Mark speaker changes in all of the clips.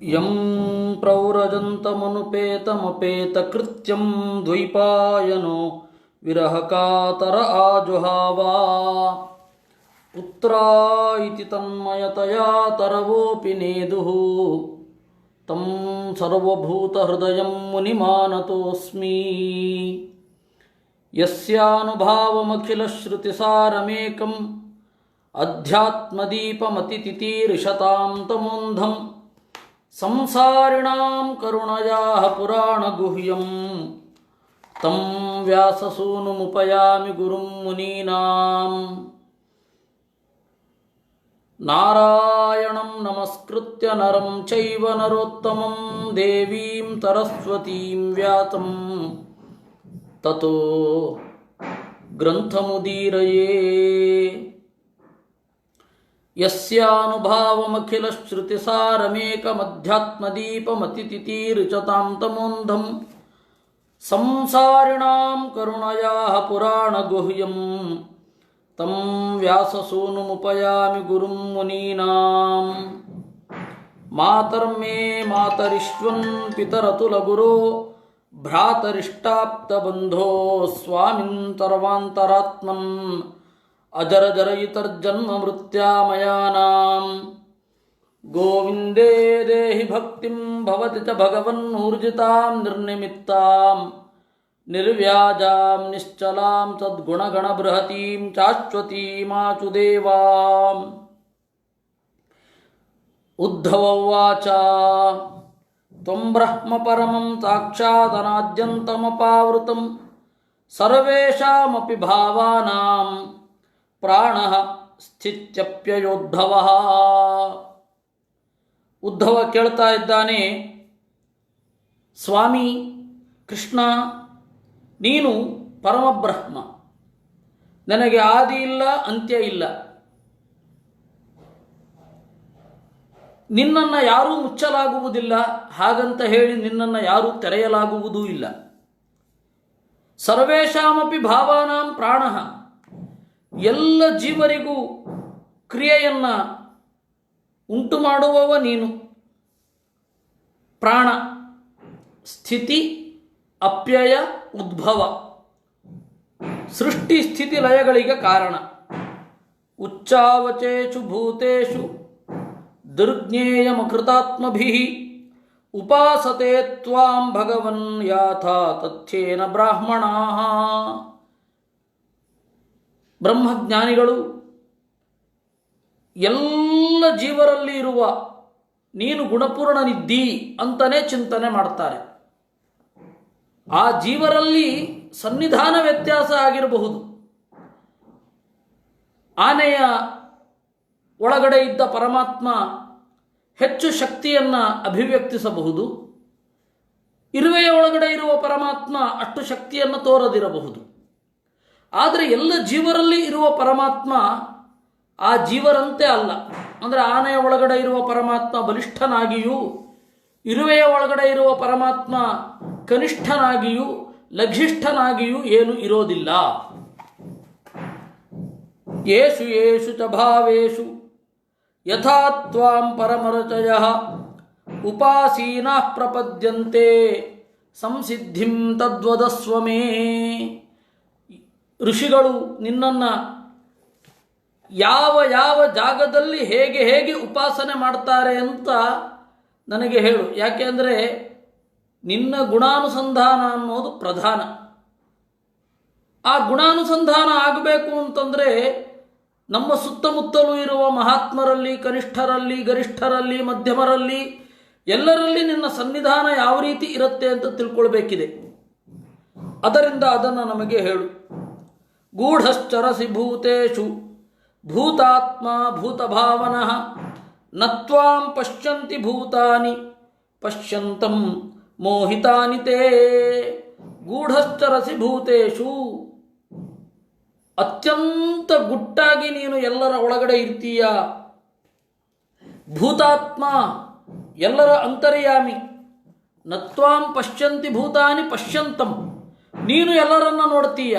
Speaker 1: M ಪ್ರವ್ರಜಂತಮನುಪೇತಮಪೇತಕೃತ್ಯಂ ದ್ವೈಪಾಯನೋ ವಿರಹಕಾತರ ಆಜುಹಾವಾ ಪುತ್ರಾ ಇತಿ ತನ್ಮಯತಯಾ ತರವೋಪಿ ನೇದುಃ ತಂ ಸರ್ವಭೂತಹೃದಯಂ ಮುನಿಮಾನತೋಸ್ಮಿ. ಯಸ್ಯಾನುಭಾವಮಖಿಲಶ್ರುತಿಸಾರಮೇಕಂ ಅಧ್ಯಾತ್ಮದೀಪಮತಿತಿತೀರ್ಷತಾಂ ತಮೋಂಧಂ ಸಂಸಾರಿಣಾಂ ಕರುಣಯಾಃ ಪುರಾಣಗುಹ್ಯಂ ತಂ ವ್ಯಾಸಸೂನುಮುಪಯಾಮಿ ಗುರುಂ ಮುನೀನಾಂ. ನಾರಾಯಣಂ ನಮಸ್ಕೃತ್ಯ ನರಂ ಚೈವ ನರೋತ್ತಮಂ ದೇವೀಂ ಸರಸ್ವತೀಂ ವ್ಯಾಸಂ ತತೋ ಗ್ರಂಥಮುದೀರಯೇ. ಯಸ್ಯಾನುಭಾವಮಖಿಲಶ್ರುತಿಸಾರಮೇಕಮಧ್ಯಾತ್ಮದೀಪಮತಿತಿತೀರ್ಷತಾಂ ತಮೋಂಧಂ ಸಂಸಾರಿಣಾಂ ಕರುಣಯಾಃ ಪುರಾಣಗುಹ್ಯಂ ತಂ ವ್ಯಾಸಸೂನುಮುಪಯಾಮಿ ಗುರುಂ ಮುನೀನಾಂ. ಮಾತರ್ಮೇ ಮಾತರಿಶ್ವನ್ ಪಿತರತುಲಗುರೋ ಭ್ರಾತರಿಷ್ಟಾಪ್ತಬಂಧೋ ಸ್ವಾಮಿನ್ ಸರ್ವಾಂತರಾತ್ಮನ್ ಅಜರಜರಯಿತರ್ಜನ್ಮ ಮೃತ್ಯಾಮಯಾನಾಂ. ಗೋವಿಂದೇ ದೇಹಿ ಭಕ್ತಿಂ ಭವತಿ ಚ ಭಗವನ್ನೂರ್ಜಿತಾಂ ನಿರ್ನಿಮಿತ್ತಾಂ ನಿರ್ವ್ಯಾಜಾಂ ನಿಶ್ಚಲಾಂ ಸದ್ಗುಣಗಣಬೃಹತೀಂ ಶಾಶ್ವತೀಮಾಚುದೇವಾಂ. ಉದ್ಧವ ಉವಾಚ ತ್ವಂ ಬ್ರಹ್ಮ ಪರಮಂ ಸಾಕ್ಷಾದನಾದ್ಯಂತಮಪಾವೃತಂ ಸರ್ವೇಷಾಮಪಿ ಭಾವಾನಾಂ ಪ್ರಾಣಃ ಸ್ಥಿತ್ಯಪ್ಯಯೋದ್ಧವಃ. ಉದ್ಧವ ಕೇಳ್ತಾ ಇದ್ದಾನೆ, ಸ್ವಾಮಿ ಕೃಷ್ಣ, ನೀನು ಪರಮಬ್ರಹ್ಮ, ನನಗೆ ಆದಿ ಇಲ್ಲ ಅಂತ್ಯ ಇಲ್ಲ, ನಿನ್ನನ್ನು ಯಾರೂ ಮುಚ್ಚಲಾಗುವುದಿಲ್ಲ, ಹಾಗಂತ ಹೇಳಿ ನಿನ್ನನ್ನು ಯಾರೂ ತೆರೆಯಲಾಗುವುದೂ ಇಲ್ಲ. ಸರ್ವೇಷಾಮಪಿ ಭಾವಾನಾಂ ಪ್ರಾಣಃ, ಎಲ್ಲ ಜೀವರಿಗೂ ಕ್ರಿಯೆಯನ್ನು ಉಂಟು ಮಾಡುವವ ನೀನು. ಪ್ರಾಣ ಸ್ಥಿತಿ ಅಪ್ಯಯ ಉದ್ಭವ, ಸೃಷ್ಟಿ ಸ್ಥಿತಿ ಲಯಗಳಿಗೆ ಕಾರಣ. ಉಚ್ಚಾವಚೇಷು ಭೂತೇಷು ದುರ್ಜ್ಞೇಯಮಕೃತಾತ್ಮಭಿಃ ಉಪಾಸತೆ ತ್ವಾಂ ಭಗವನ್ ಯಾಥಾ ತಥ್ಯೇನ ಬ್ರಾಹ್ಮಣಾಃ. ಬ್ರಹ್ಮಜ್ಞಾನಿಗಳು ಎಲ್ಲ ಜೀವರಲ್ಲಿ ಇರುವ ನೀನು ಗುಣಪೂರ್ಣನಿದ್ದೀ ಅಂತಲೇ ಚಿಂತನೆ ಮಾಡ್ತಾರೆ. ಆ ಜೀವರಲ್ಲಿ ಸನ್ನಿಧಾನ ವ್ಯತ್ಯಾಸ ಆಗಿರಬಹುದು. ಆನೆಯ ಒಳಗಡೆ ಇದ್ದ ಪರಮಾತ್ಮ ಹೆಚ್ಚು ಶಕ್ತಿಯನ್ನು ಅಭಿವ್ಯಕ್ತಿಸಬಹುದು, ಇರುವೆಯ ಒಳಗಡೆ ಇರುವ ಪರಮಾತ್ಮ ಅಷ್ಟು ಶಕ್ತಿಯನ್ನು ತೋರದಿರಬಹುದು. ಆದರೆ ಎಲ್ಲ ಜೀವರಲ್ಲಿ ಇರುವ ಪರಮಾತ್ಮ ಆ ಜೀವರಂತೆ ಅಲ್ಲ. ಅಂದರೆ ಆನೆಯ ಒಳಗಡೆ ಇರುವ ಪರಮಾತ್ಮ ಬಲಿಷ್ಠನಾಗಿಯೂ, ಇರುವೆಯ ಒಳಗಡೆ ಇರುವ ಪರಮಾತ್ಮ ಕನಿಷ್ಠನಾಗಿಯೂ ಲಘಿಷ್ಠನಾಗಿಯೂ ಏನು ಇರೋದಿಲ್ಲ. ಯೇಷು ಯೇಷು ಚ ಭಾವೇಷು ಯಥಾ ತ್ವಾಂ ಪರಮರಚಯಃ ಉಪಾಸೀನಃ ಪ್ರಪದ್ಯಂತೆ ಸಂಸಿದ್ಧಿಂ ತದ್ವದಸ್ವ ಮೇ. ಋಷಿಗಳು ನಿನ್ನನ್ನು ಯಾವ ಯಾವ ಜಾಗದಲ್ಲಿ ಹೇಗೆ ಹೇಗೆ ಉಪಾಸನೆ ಮಾಡ್ತಾರೆ ಅಂತ ನನಗೆ ಹೇಳು. ಯಾಕೆಂದರೆ ನಿನ್ನ ಗುಣಾನುಸಂಧಾನ ಅನ್ನೋದು ಪ್ರಧಾನ. ಆ ಗುಣಾನುಸಂಧಾನ ಆಗಬೇಕು ಅಂತಂದರೆ ನಮ್ಮ ಸುತ್ತಮುತ್ತಲೂ ಇರುವ ಮಹಾತ್ಮರಲ್ಲಿ, ಕನಿಷ್ಠರಲ್ಲಿ, ಗರಿಷ್ಠರಲ್ಲಿ, ಮಧ್ಯಮರಲ್ಲಿ, ಎಲ್ಲರಲ್ಲಿ ನಿನ್ನ ಸನ್ನಿಧಾನ ಯಾವ ರೀತಿ ಇರುತ್ತೆ ಅಂತ ತಿಳ್ಕೊಳ್ಬೇಕಿದೆ. ಅದರಿಂದ ಅದನ್ನು ನಮಗೆ ಹೇಳು. ಗೂಢಶ್ಚರಸಿ ಭೂತೇಷು ಭೂತಾತ್ಮ ಭೂತಭಾವನಃ ನ ತ್ವಾಂ ಪಶ್ಯಂತಿ ಭೂತಾನಿ ಪಶ್ಯಂತಂ ಮೋಹಿತಾನಿ ತೇ. ಗೂಢಶ್ಚರಸಿ ಭೂತೇಷು, ಅತ್ಯಂತ ಗುಟ್ಟಾಗಿ ನೀನು ಎಲ್ಲರ ಒಳಗಡೆ ಇರ್ತೀಯ. ಭೂತಾತ್ಮ, ಎಲ್ಲರ ಅಂತರ್ಯಾಮಿ. ನ ತ್ವಾಂ ಪಶ್ಯಂತಿ ಭೂತಾನಿ ಪಶ್ಯಂತಂ, ನೀನು ಎಲ್ಲರನ್ನ ನೋಡ್ತೀಯ,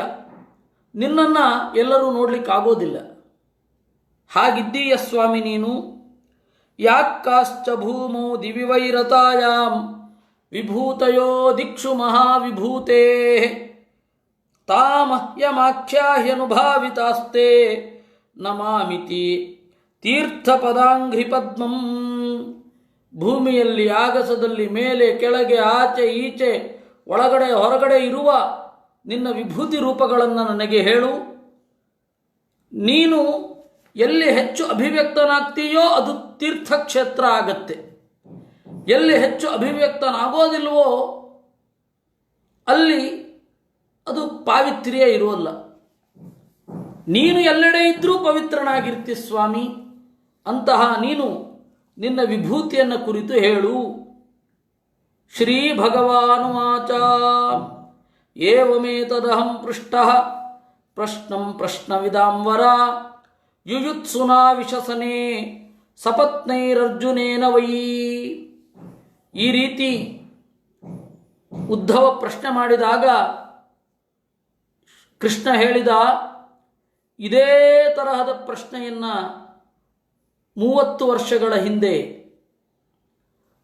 Speaker 1: ನಿನ್ನನ್ನು ಎಲ್ಲರೂ ನೋಡಲಿಕ್ಕಾಗೋದಿಲ್ಲ. ಹಾಗಿದ್ದೀಯ ಸ್ವಾಮಿ ನೀನು. ಯಾಕ್ಕಾಶ್ಚ ಭೂಮೌ ದಿವಿವೈರತಾಯಾಂ ವಿಭೂತಯೋ ದಿಕ್ಷು ಮಹಾವಿಭೂತೆ ತಾಮಹ್ಯಮಾಖ್ಯಾಹ್ಯನುಭಾವಿತಾಸ್ತೆ ನಮಾಮಿತಿ ತೀರ್ಥಪದಾಂಘ್ರಿ ಪದ್ಮಂ. ಭೂಮಿಯಲ್ಲಿ ಆಗಸದಲ್ಲಿ ಮೇಲೆ ಕೆಳಗೆ ಆಚೆ ಈಚೆ ಒಳಗಡೆ ಹೊರಗಡೆ ಇರುವ ನಿನ್ನ ವಿಭೂತಿ ರೂಪಗಳನ್ನು ನನಗೆ ಹೇಳು. ನೀನು ಎಲ್ಲಿ ಹೆಚ್ಚು ಅಭಿವ್ಯಕ್ತನಾಗ್ತೀಯೋ ಅದು ತೀರ್ಥಕ್ಷೇತ್ರ ಆಗತ್ತೆ. ಎಲ್ಲಿ ಹೆಚ್ಚು ಅಭಿವ್ಯಕ್ತನಾಗೋದಿಲ್ವೋ ಅಲ್ಲಿ ಅದು ಪಾವಿತ್ರ್ಯ ಇರೋಲ್ಲ. ನೀನು ಎಲ್ಲೆಡೆ ಇದ್ದರೂ ಪವಿತ್ರನಾಗಿರ್ತಿ ಸ್ವಾಮಿ. ಅಂತಹ ನೀನು ನಿನ್ನ ವಿಭೂತಿಯನ್ನು ಕುರಿತು ಹೇಳು. ಶ್ರೀ ಭಗವಾನುವಾಚ ಏವಮೇತದಹಂ ಪೃಷ್ಟಃ ಪ್ರಶ್ನಂ ಪ್ರಶ್ನವಿದಾಂವರ ಯುಯುತ್ಸುನಾ ವಿಶಸನೆ ಸಪತ್ನೈರರ್ಜುನೇನ ವೈ. ಈ ರೀತಿ ಉದ್ಧವ ಪ್ರಶ್ನೆ ಮಾಡಿದಾಗ ಕೃಷ್ಣ ಹೇಳಿದ, ಇದೇ ತರಹದ ಪ್ರಶ್ನೆಯನ್ನು 30 ವರ್ಷಗಳ ಹಿಂದೆ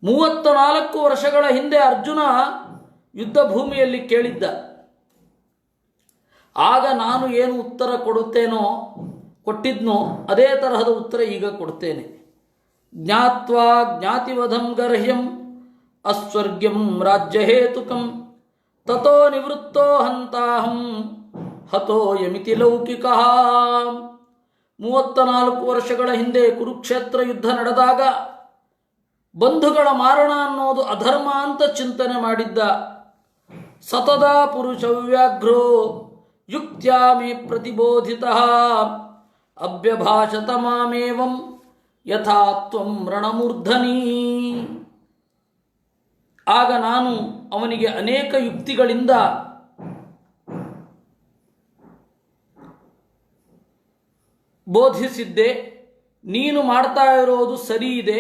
Speaker 1: 34 ವರ್ಷಗಳ ಹಿಂದೆ ಅರ್ಜುನ ಯುದ್ಧ ಭೂಮಿಯಲ್ಲಿ ಕೇಳಿದ್ದ. ಆಗ ನಾನು ಏನು ಉತ್ತರ ಕೊಟ್ಟಿದ್ನೋ ಅದೇ ತರಹದ ಉತ್ತರ ಈಗ ಕೊಡ್ತೇನೆ. ಜ್ಞಾತ್ವಾ ಜ್ಞಾತಿವಧಂ ಗರ್ಹ್ಯಂ ಅಸ್ವರ್ಗ್ಯಂ ರಾಜ್ಯಹೇತುಕಂ ತಥೋ ನಿವೃತ್ತೋ ಹಂತಾಹಂ ಹತೋ ಯಮಿತಿ ಲೌಕಿಕಃ. 34 ವರ್ಷಗಳ ಹಿಂದೆ ಕುರುಕ್ಷೇತ್ರ ಯುದ್ಧ ನಡೆದಾಗ ಬಂಧುಗಳ ಮಾರಣ ಅನ್ನೋದು ಅಧರ್ಮ ಅಂತ ಚಿಂತನೆ ಮಾಡಿದ್ದ. ಸತದಾ ಪುರುಷ ವ್ಯಾಘ್ರೋ ಯುಕ್ತ್ಯಾ ಮೇ ಪ್ರತಿಬೋಧಿತಃ ಅಭ್ಯಭಾಷತ ಮಾಮೇವಂ ಯಥಾ ತ್ವಂ ರಣಮೂರ್ಧನಿ. ಆಗ ನಾನು ಅವನಿಗೆ ಅನೇಕ ಯುಕ್ತಿಗಳಿಂದ ಬೋಧಿಸಿದ್ದೆ. ನೀನು ಮಾಡ್ತಾ ಇರೋದು ಸರಿ ಇದೆ,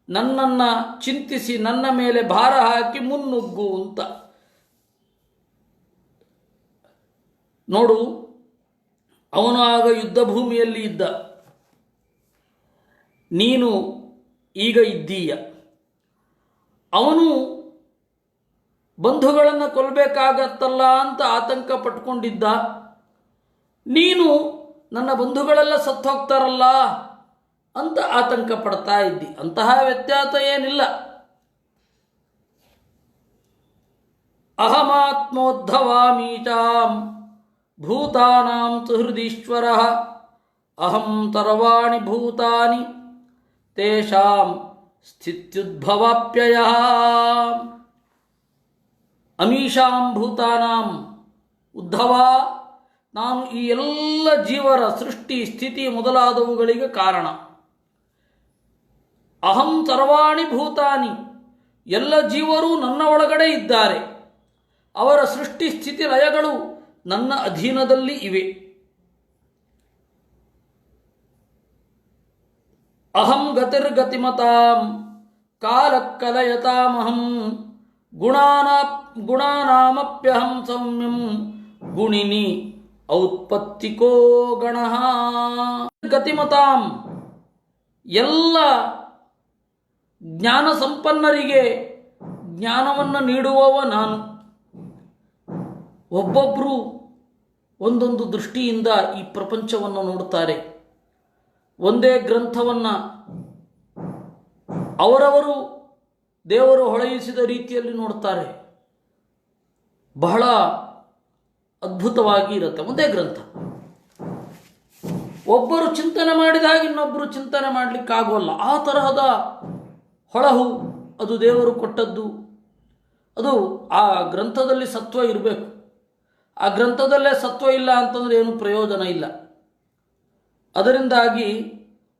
Speaker 1: ನನ್ನನ್ನು ಚಿಂತಿಸಿ ನನ್ನ ಮೇಲೆ ಭಾರ ಹಾಕಿ ಮುನ್ನುಗ್ಗು ಅಂತ. ನೋಡು, ಅವನು ಆಗ ಯುದ್ಧ ಭೂಮಿಯಲ್ಲಿ ಇದ್ದ, ನೀನು ಈಗ ಇದ್ದೀಯ. ಅವನು ಬಂಧುಗಳನ್ನು ಕೊಲ್ಲಬೇಕಾಗತ್ತಲ್ಲ ಅಂತ ಆತಂಕ ಪಟ್ಕೊಂಡಿದ್ದ. ನೀನು ನನ್ನ ಬಂಧುಗಳೆಲ್ಲ ಸತ್ತು ಹೋಗ್ತಾರಲ್ಲ ಅಂತ ಆತಂಕ ಪಡ್ತಾ ಇದ್ದಿ. ಅಂತಹ ವ್ಯತ್ಯಾಸ ಏನಿಲ್ಲ. ಅಹಮಾತ್ಮೋದ್ಧವಾಮೀಚಾಂ ಭೂತಾನಾಂ ಸುಹೃದೀಶ್ವರಃ ಅಹಂ ಸರ್ವಾಣಿ ಭೂತಾನಿ ತೇಷಾಂ ಸ್ಥಿತ್ಯುದ್ಭವಾಪ್ಯಯಃ. ಅಮೀಷಾಂ ಭೂತಾನಾಂ ಉದ್ಧವ, ನಾನು ಈ ಎಲ್ಲ ಜೀವರ ಸೃಷ್ಟಿ ಸ್ಥಿತಿ ಮೊದಲಾದವುಗಳಿಗೆ ಕಾರಣ. ಅಹಂ ಸರ್ವಾಣಿ ಭೂತಾನಿ, ಎಲ್ಲ ಜೀವರು ನನ್ನ ಒಳಗಡೆ ಇದ್ದಾರೆ. ಅವರ ಸೃಷ್ಟಿ ಸ್ಥಿತಿ ಲಯಗಳು ನನ್ನ ಅಧೀನದಲ್ಲಿ ಇವೆ. ಅಹಂ ಗತಿರ್ಗತಿಮತಾಂ ಕಾಲಕಲಯತಾಮಹಂ ಗುಣಾನಾಮಪ್ಯಹಂ ಸೌಮ್ಯಂ ಗುಣಿನಿ ಔತ್ಪತ್ತಿಕೋ ಗಣಃ. ಗತಿಮತಾಂ, ಎಲ್ಲ ಜ್ಞಾನ ಸಂಪನ್ನರಿಗೆ ಜ್ಞಾನವನ್ನು ನೀಡುವವ ನಾನು. ಒಬ್ಬೊಬ್ಬರು ಒಂದೊಂದು ದೃಷ್ಟಿಯಿಂದ ಈ ಪ್ರಪಂಚವನ್ನು ನೋಡುತ್ತಾರೆ. ಒಂದೇ ಗ್ರಂಥವನ್ನು ಅವರವರು ದೇವರು ಹೊಳೆಯಿಸಿದ ರೀತಿಯಲ್ಲಿ ನೋಡ್ತಾರೆ. ಬಹಳ ಅದ್ಭುತವಾಗಿ ಇರುತ್ತೆ ಒಂದೇ ಗ್ರಂಥ. ಒಬ್ಬರು ಚಿಂತನೆ ಮಾಡಿದಾಗ ಇನ್ನೊಬ್ಬರು ಚಿಂತನೆ ಮಾಡಲಿಕ್ಕಾಗೋಲ್ಲ. ಆ ತರಹದ ಹೊಳಹು ಅದು ದೇವರು ಕೊಟ್ಟದ್ದು. ಅದು ಆ ಗ್ರಂಥದಲ್ಲಿ ಸತ್ವ ಇರಬೇಕು. ಆ ಗ್ರಂಥದಲ್ಲೇ ಸತ್ವ ಇಲ್ಲ ಅಂತಂದರೆ ಏನು ಪ್ರಯೋಜನ ಇಲ್ಲ. ಅದರಿಂದಾಗಿ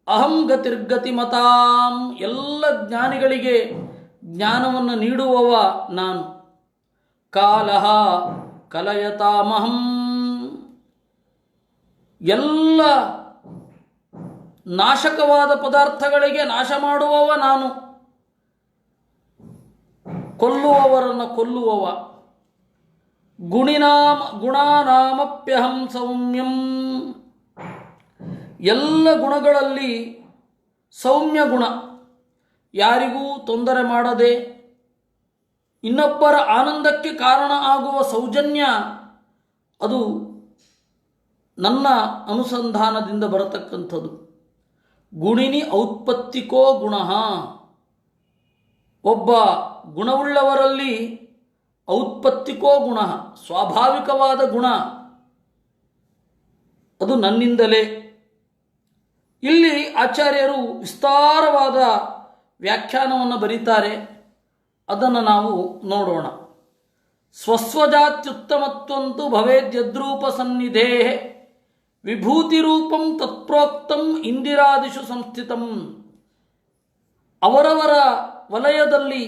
Speaker 1: ಅಹಂ ಗತಿರ್ಗತಿ ಮತಾಂ, ಎಲ್ಲ ಜ್ಞಾನಿಗಳಿಗೆ ಜ್ಞಾನವನ್ನು ನೀಡುವವ ನಾನು. ಕಾಲಃ ಕಲಯತಾಮಹಂ, ಎಲ್ಲ ನಾಶಕವಾದ ಪದಾರ್ಥಗಳಿಗೆ ನಾಶ ಮಾಡುವವ ನಾನು. ಕೊಲ್ಲುವವರನ್ನು ಕೊಲ್ಲುವವ. ಗುಣಾನಾಮಪ್ಯಹಂ ಸೌಮ್ಯಂ, ಎಲ್ಲ ಗುಣಗಳಲ್ಲಿ ಸೌಮ್ಯ ಗುಣ ಯಾರಿಗೂ ತೊಂದರೆ ಮಾಡದೆ ಇನ್ನೊಬ್ಬರ ಆನಂದಕ್ಕೆ ಕಾರಣ ಆಗುವ ಸೌಜನ್ಯ ಅದು ನನ್ನ ಅನುಸಂಧಾನದಿಂದ ಬರತಕ್ಕಂಥದ್ದು. ಗುಣಿನಿ ಔತ್ಪತ್ತಿಕೋ ಗುಣ. ಒಬ್ಬ ಗುಣವುಳ್ಳವರಲ್ಲಿ ಔತ್ಪತ್ತಿಕೋ ಗುಣ, ಸ್ವಾಭಾವಿಕವಾದ ಗುಣ ಅದು ನನ್ನಿಂದಲೇ. ಇಲ್ಲಿ ಆಚಾರ್ಯರು ವಿಸ್ತಾರವಾದ ವ್ಯಾಖ್ಯಾನವನ್ನು ಬರೀತಾರೆ, ಅದನ್ನು ನಾವು ನೋಡೋಣ. ಸ್ವಸ್ವಜಾತ್ಯುತ್ತಮತ್ವಂತು ಭವೇದ್ಯದ್ರೂಪ ಸನ್ನಿಧೇ ವಿಭೂತಿರೂಪಂ ತತ್ಪ್ರೋಕ್ತಂ ಇಂದಿರಾದಿಷು ಸಂಸ್ಥಿತಂ. ಅವರವರ ವಲಯದಲ್ಲಿ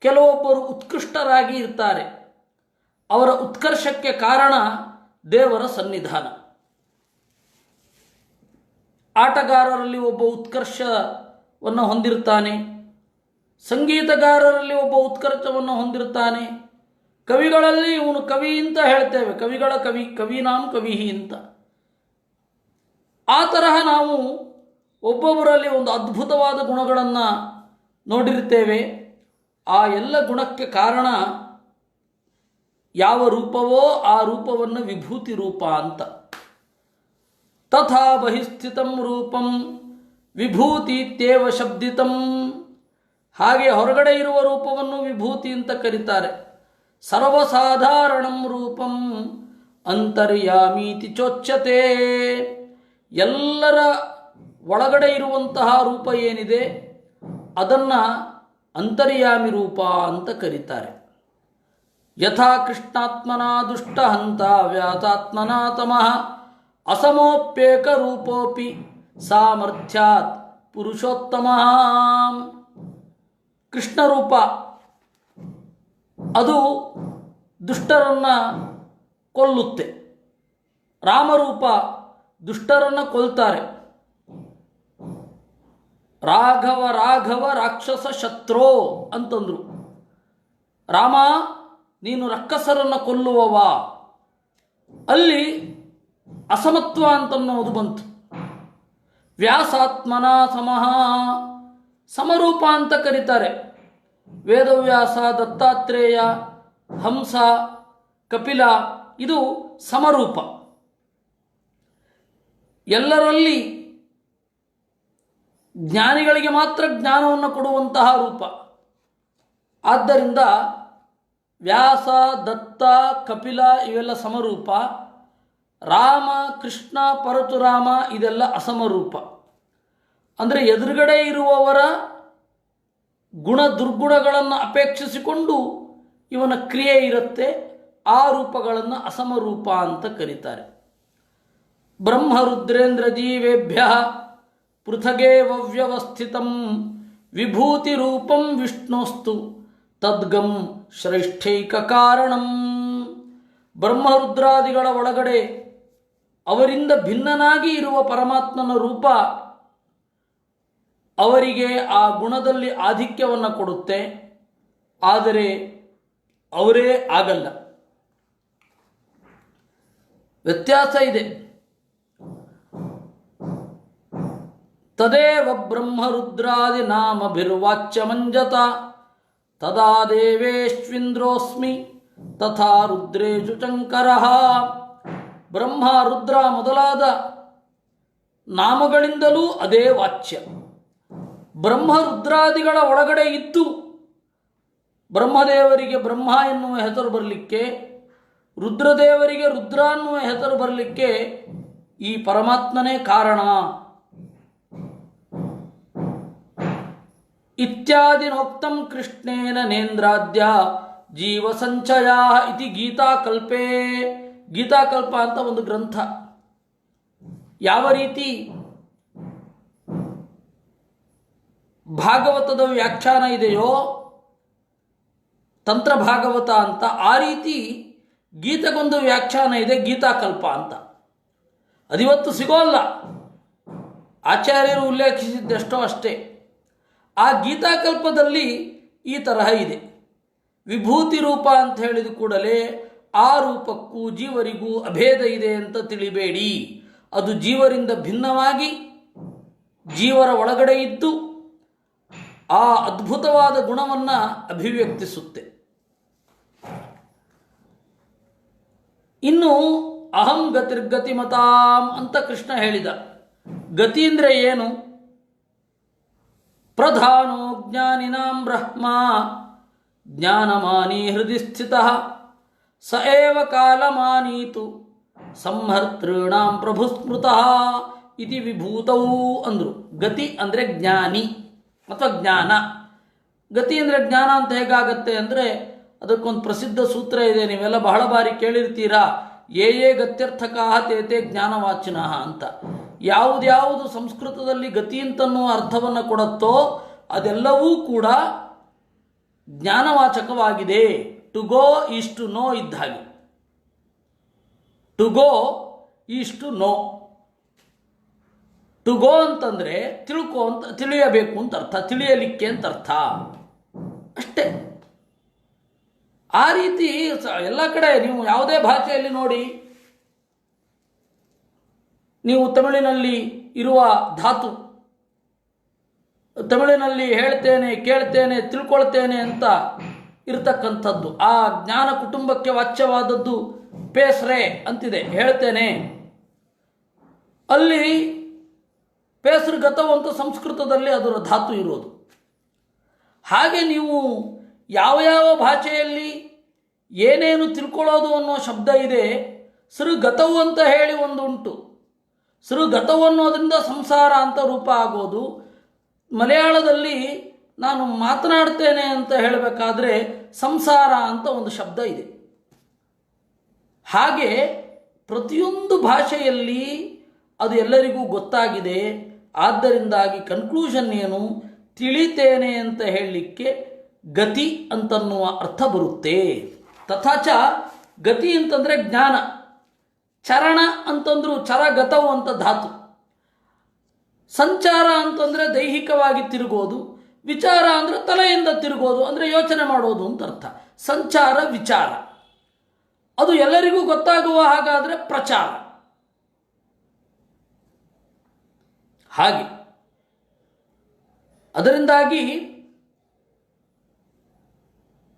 Speaker 1: ಕೆಲವೊಬ್ಬರು ಉತ್ಕೃಷ್ಟರಾಗಿ ಇರ್ತಾರೆ. ಅವರ ಉತ್ಕರ್ಷಕ್ಕೆ ಕಾರಣ ದೇವರ ಸನ್ನಿಧಾನ. ಆಟಗಾರರಲ್ಲಿ ಒಬ್ಬ ಉತ್ಕರ್ಷವನ್ನು ಹೊಂದಿರ್ತಾನೆ, ಸಂಗೀತಗಾರರಲ್ಲಿ ಒಬ್ಬ ಉತ್ಕರ್ಷವನ್ನು ಹೊಂದಿರ್ತಾನೆ, ಕವಿಗಳಲ್ಲಿ ಇವನು ಕವಿ ಅಂತ ಹೇಳ್ತೇವೆ, ಕವಿಗಳ ಕವಿ, ಕವಿನಾಂ ಕವಿಹಿ ಅಂತ. ಆ ತರಹ ನಾವು ಒಬ್ಬೊಬ್ಬರಲ್ಲಿ ಒಂದು ಅದ್ಭುತವಾದ ಗುಣಗಳನ್ನು ನೋಡಿರ್ತೇವೆ. ಆ ಎಲ್ಲ ಗುಣಕ್ಕೆ ಕಾರಣ ಯಾವ ರೂಪವೋ ಆ ರೂಪವನ್ನು ವಿಭೂತಿ ರೂಪ ಅಂತ. ತಥಾ ಬಹಿಸ್ಥಿತಂ ರೂಪಂ ವಿಭೂತಿತ್ಯೇವ ಶಬ್ದಿತಂ. ಹಾಗೆ ಹೊರಗಡೆ ಇರುವ ರೂಪವನ್ನು ವಿಭೂತಿ ಅಂತ ಕರೀತಾರೆ. ಸರ್ವಸಾಧಾರಣಂ ರೂಪಂ ಅಂತರ್ಯಾಮೀತಿ ಚೋಚ್ಯತೆ. ಎಲ್ಲರ ಒಳಗಡೆ ಇರುವಂತಹ ರೂಪ ಏನಿದೆ ಅದನ್ನು ಅಂತರ್ಯಾಮಿ ರೂಪ ಅಂತ ಕರೀತಾರೆ. ಯಥಾ ಕೃಷ್ಣಾತ್ಮನ ದುಷ್ಟ ಹಂತ ವ್ಯಾತಾತ್ಮನ ತಮಃ ಅಸಮೋಪ್ಯೇಕ ರೂಪೋಪಿ ಸಾಮರ್ಥ್ಯಾತ್ ಪುರುಷೋತ್ತಮ. ಕೃಷ್ಣ ರೂಪ ಅದು ದುಷ್ಟರನ್ನು ಕೊಲ್ಲುತ್ತೆ, ರಾಮರೂಪ ದುಷ್ಟರನ್ನು ಕೊಲ್ತಾರೆ. ರಾಘವ ರಾಘವ ರಾಕ್ಷಸ ಶತ್ರೋ ಅಂತಂದ್ರು. ರಾಮ ನೀನು ರಕ್ಕಸರನ್ನು ಕೊಲ್ಲುವವ. ಅಲ್ಲಿ ಅಸಮತ್ವ ಅಂತನ್ನೋದು ಬಂತು. ವ್ಯಾಸಾತ್ಮನ ಸಮಃ, ಸಮರೂಪ ಅಂತ ಕರೀತಾರೆ. ವೇದವ್ಯಾಸ, ದತ್ತಾತ್ರೇಯ, ಹಂಸ, ಕಪಿಲ ಇದು ಸಮರೂಪ. ಎಲ್ಲರಲ್ಲಿ ಜ್ಞಾನಿಗಳಿಗೆ ಮಾತ್ರ ಜ್ಞಾನವನ್ನು ಕೊಡುವಂತಹ ರೂಪ. ಆದ್ದರಿಂದ ವ್ಯಾಸ, ದತ್ತ, ಕಪಿಲ ಇವೆಲ್ಲ ಸಮರೂಪ. ರಾಮ, ಕೃಷ್ಣ, ಪರಶುರಾಮ ಇದೆಲ್ಲ ಅಸಮರೂಪ. ಅಂದರೆ ಎದುರುಗಡೆ ಇರುವವರ ಗುಣ ದುರ್ಗುಣಗಳನ್ನು ಅಪೇಕ್ಷಿಸಿಕೊಂಡು ಇವನ ಕ್ರಿಯೆ ಇರುತ್ತೆ. ಆ ರೂಪಗಳನ್ನು ಅಸಮರೂಪ ಅಂತ ಕರೀತಾರೆ. ಬ್ರಹ್ಮ ರುದ್ರೇಂದ್ರ ಜೀವೇಭ್ಯ ಪೃಥಗೇವ ವ್ಯವಸ್ಥಿತಂ ವಿಭೂತಿ ರೂಪಂ ವಿಷ್ಣೋಸ್ತು ತದ್ಗಂ ಶ್ರೇಷ್ಠೈಕ ಕಾರಣಂ. ಬ್ರಹ್ಮರುದ್ರಾದಿಗಳ ಒಳಗಡೆ ಅವರಿಂದ ಭಿನ್ನನಾಗಿ ಇರುವ ಪರಮಾತ್ಮನ ರೂಪ ಅವರಿಗೆ ಆ ಗುಣದಲ್ಲಿ ಆಧಿಕ್ಯವನ್ನು ಕೊಡುತ್ತೆ, ಆದರೆ ಅವರೇ ಆಗಲ್ಲ. ವ್ಯತ್ಯಾಸ ಇದೆ. ತದೇವ ಬ್ರಹ್ಮರುದ್ರಾದಿ ನಾಮಭಿರ್ವಾಚ್ಯ ಮಂಜತ ತದಾ ದೇವೇಶ್ವಿಂದ್ರೋಸ್ಮಿ ತಥಾ ರುದ್ರೇಶು ಶಂಕರಃ. ಬ್ರಹ್ಮ, ರುದ್ರ ಮೊದಲಾದ ನಾಮಗಳಿಂದಲೂ ಅದೇ ವಾಚ್ಯ. ಬ್ರಹ್ಮ ರುದ್ರಾದಿಗಳ ಒಳಗಡೆ ಇದ್ದು ಬ್ರಹ್ಮದೇವರಿಗೆ ಬ್ರಹ್ಮ ಎನ್ನುವ ಹೆಸರು ಬರಲಿಕ್ಕೆ, ರುದ್ರದೇವರಿಗೆ ರುದ್ರ ಎನ್ನುವ ಹೆಸರು ಬರಲಿಕ್ಕೆ ಈ ಪರಮಾತ್ಮನೇ ಕಾರಣ. ಇತ್ಯಾದಿನೋಕ್ತಂ ಕೃಷ್ಣೇನ ನೇಂದ್ರಾದ್ಯ ಜೀವ ಸಂಚಯ ಇತಿ ಗೀತಾಕಲ್ಪೇ. ಗೀತಾಕಲ್ಪ ಅಂತ ಒಂದು ಗ್ರಂಥ. ಯಾವ ರೀತಿ ಭಾಗವತದ ವ್ಯಾಖ್ಯಾನ ಇದೆಯೋ ತಂತ್ರ ಭಾಗವತ ಅಂತ, ಆ ರೀತಿ ಗೀತೆಗೊಂದು ವ್ಯಾಖ್ಯಾನ ಇದೆ, ಗೀತಾಕಲ್ಪ ಅಂತ. ಅದಿವತ್ತು ಸಿಗೋಲ್ಲ, ಆಚಾರ್ಯರು ಉಲ್ಲೇಖಿಸಿದ್ದೆಷ್ಟೋ ಅಷ್ಟೇ. ಆ ಗೀತಾಕಲ್ಪದಲ್ಲಿ ಈ ತರಹ ಇದೆ. ವಿಭೂತಿ ರೂಪ ಅಂತ ಹೇಳಿದ ಕೂಡಲೇ ಆ ರೂಪಕ್ಕೂ ಜೀವರಿಗೂ ಅಭೇದ ಇದೆ ಅಂತ ತಿಳಿಬೇಡಿ. ಅದು ಜೀವರಿಂದ ಭಿನ್ನವಾಗಿ ಜೀವರ ಒಳಗಡೆ ಇದ್ದು ಆ ಅದ್ಭುತವಾದ ಗುಣವನ್ನು ಅಭಿವ್ಯಕ್ತಿಸುತ್ತೆ. ಇನ್ನು ಅಹಂ ಗತಿರ್ಗತಿಮತಾಂ ಅಂತ ಕೃಷ್ಣ ಹೇಳಿದ. ಗತಿ ಅಂದರೆ ಏನು? ಪ್ರಧಾನೋ ಜ್ಞಾನಿನಾಂ ಬ್ರಹ್ಮ ಜ್ಞಾನಮಾನಿ ಹೃದಯ ಸ್ಥಿತಃ ಸ ಏವ ಕಾಲಮಾನೀತು ಸಂಹರ್ತೃಣಾಂ ಪ್ರಭು ಸ್ಮೃತಃ ಇತಿ ವಿಭೂತೌ ಅಂದರು. ಗತಿ ಅಂದರೆ ಜ್ಞಾನಿ ಅಥವಾ ಜ್ಞಾನ. ಗತಿ ಅಂದರೆ ಜ್ಞಾನ ಅಂತ ಹೇಗಾಗತ್ತೆ ಅಂದರೆ ಅದಕ್ಕೊಂದು ಪ್ರಸಿದ್ಧ ಸೂತ್ರ ಇದೆ, ನೀವೆಲ್ಲ ಬಹಳ ಬಾರಿ ಕೇಳಿರ್ತೀರಾ. ಯೇ ಯೇ ಗತ್ಯರ್ಥಕಾಹ ತೇತೆ ಜ್ಞಾನವಾಚಿನಃ ಅಂತ. ಯಾವುದ್ಯಾವುದು ಸಂಸ್ಕೃತದಲ್ಲಿ ಗತಿ ಅಂತನ್ನುವ ಅರ್ಥವನ್ನು ಕೊಡುತ್ತೋ ಅದೆಲ್ಲವೂ ಕೂಡ ಜ್ಞಾನವಾಚಕವಾಗಿದೆ. To go is to know ಇದ್ದ ಹಾಗೆ. To go is to know. To go ಅಂತಂದರೆ ತಿಳ್ಕೊ ಅಂತ, ತಿಳಿಯಬೇಕು ಅಂತ ಅರ್ಥ, ತಿಳಿಯಲಿಕ್ಕೆ ಅಂತ ಅರ್ಥ ಅಷ್ಟೇ. ಆ ರೀತಿ ಎಲ್ಲ ಕಡೆ ನೀವು ಯಾವುದೇ ಭಾಷೆಯಲ್ಲಿ ನೋಡಿ, ನೀವು ತಮಿಳಿನಲ್ಲಿ ಇರುವ ಧಾತು, ತಮಿಳಿನಲ್ಲಿ ಹೇಳ್ತೇನೆ, ಕೇಳ್ತೇನೆ, ತಿಳ್ಕೊಳ್ತೇನೆ ಅಂತ ಇರತಕ್ಕಂಥದ್ದು ಆ ಜ್ಞಾನ ಕುಟುಂಬಕ್ಕೆ ವಾಚ್ಯವಾದದ್ದು ಪೇಸ್ರೆ ಅಂತಿದೆ, ಹೇಳ್ತೇನೆ. ಅಲ್ಲಿ ಪೇಸ್ರುಗತವು ಅಂತ ಸಂಸ್ಕೃತದಲ್ಲಿ ಅದರ ಧಾತು ಇರೋದು. ಹಾಗೆ ನೀವು ಯಾವ ಯಾವ ಭಾಷೆಯಲ್ಲಿ ಏನೇನು ತಿಳ್ಕೊಳ್ಳೋದು ಅನ್ನೋ ಶಬ್ದ ಇದೆ, ಸೃಗತವು ಅಂತ ಹೇಳಿ ಒಂದು ಉಂಟು. ಸೃಗತವು ಅನ್ನೋದ್ರಿಂದ ಸಂಸಾರ ಅಂತ ರೂಪ ಆಗೋದು. ಮಲಯಾಳದಲ್ಲಿ ನಾನು ಮಾತನಾಡ್ತೇನೆ ಅಂತ ಹೇಳಬೇಕಾದ್ರೆ ಸಂಸಾರ ಅಂತ ಒಂದು ಶಬ್ದ ಇದೆ. ಹಾಗೆ ಪ್ರತಿಯೊಂದು ಭಾಷೆಯಲ್ಲಿ ಅದು ಎಲ್ಲರಿಗೂ ಗೊತ್ತಾಗಿದೆ. ಆದ್ದರಿಂದಾಗಿ ಕನ್ಕ್ಲೂಷನ್ ಏನು, ತಿಳಿತೇನೆ ಅಂತ ಹೇಳಲಿಕ್ಕೆ ಗತಿ ಅಂತನ್ನುವ ಅರ್ಥ ಬರುತ್ತೆ. ತಥಾಚ ಗತಿ ಅಂತಂದರೆ ಜ್ಞಾನ. ಚರಣ ಅಂತಂದ್ರು ಚರಗತವು ಅಂತ ಧಾತು. ಸಂಚಾರ ಅಂತಂದರೆ ದೈಹಿಕವಾಗಿ ತಿರುಗೋದು, ವಿಚಾರ ಅಂದರೆ ತಲೆಯಿಂದ ತಿರುಗೋದು, ಅಂದರೆ ಯೋಚನೆ ಮಾಡೋದು ಅಂತ ಅರ್ಥ. ಸಂಚಾರ ವಿಚಾರ ಅದು ಎಲ್ಲರಿಗೂ ಗೊತ್ತಾಗುವ ಹಾಗಾದರೆ ಪ್ರಚಾರ. ಹಾಗೆ ಅದರಿಂದಾಗಿ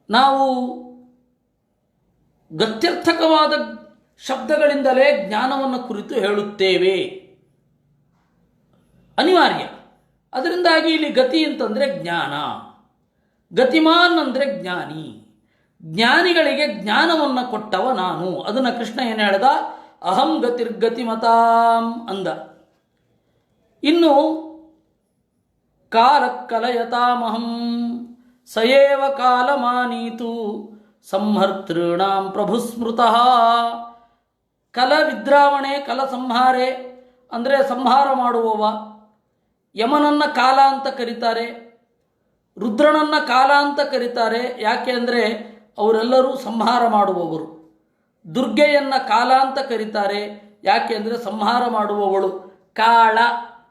Speaker 1: ನಾವು ಗತ್ಯರ್ಥಕವಾದ ಶಬ್ದಗಳಿಂದಲೇ ಜ್ಞಾನವನ್ನು ಕುರಿತು ಹೇಳುತ್ತೇವೆ, ಅನಿವಾರ್ಯ. ಅದರಿಂದಾಗಿ ಇಲ್ಲಿ ಗತಿ ಅಂತಂದರೆ ಜ್ಞಾನ, ಗತಿಮಾನ್ ಅಂದರೆ ಜ್ಞಾನಿ. ಜ್ಞಾನಿಗಳಿಗೆ ಜ್ಞಾನವನ್ನು ಕೊಟ್ಟವ ನಾನು. ಅದನ್ನು ಕೃಷ್ಣ ಏನು ಹೇಳ್ದ? ಅಹಂ ಗತಿರ್ಗತಿಮತಾಂ ಅಂದ. ಇನ್ನು ಕಾಲ ಕಲಯತಾಮಹಂ ಸಯೇವ ಕಾಲಮಾನೀತು ಸಂಹರ್ತೃಣಾಂ ಪ್ರಭು ಸ್ಮೃತಃ. ಕಲ ವಿದ್ರಾವಣೆ, ಕಲ ಸಂಹಾರೆ ಅಂದರೆ ಸಂಹಾರ ಮಾಡುವವ. ಯಮನನ್ನ ಕಾಲ ಅಂತ ಕರೀತಾರೆ, ರುದ್ರನನ್ನ ಕಾಲ ಅಂತ ಕರೀತಾರೆ. ಯಾಕೆ ಅಂದರೆ ಅವರೆಲ್ಲರೂ ಸಂಹಾರ ಮಾಡುವವರು. ದುರ್ಗೆಯನ್ನ ಕಾಲ ಅಂತ ಕರೀತಾರೆ. ಯಾಕೆ ಅಂದರೆ ಸಂಹಾರ ಮಾಡುವವಳು. ಕಾಳ,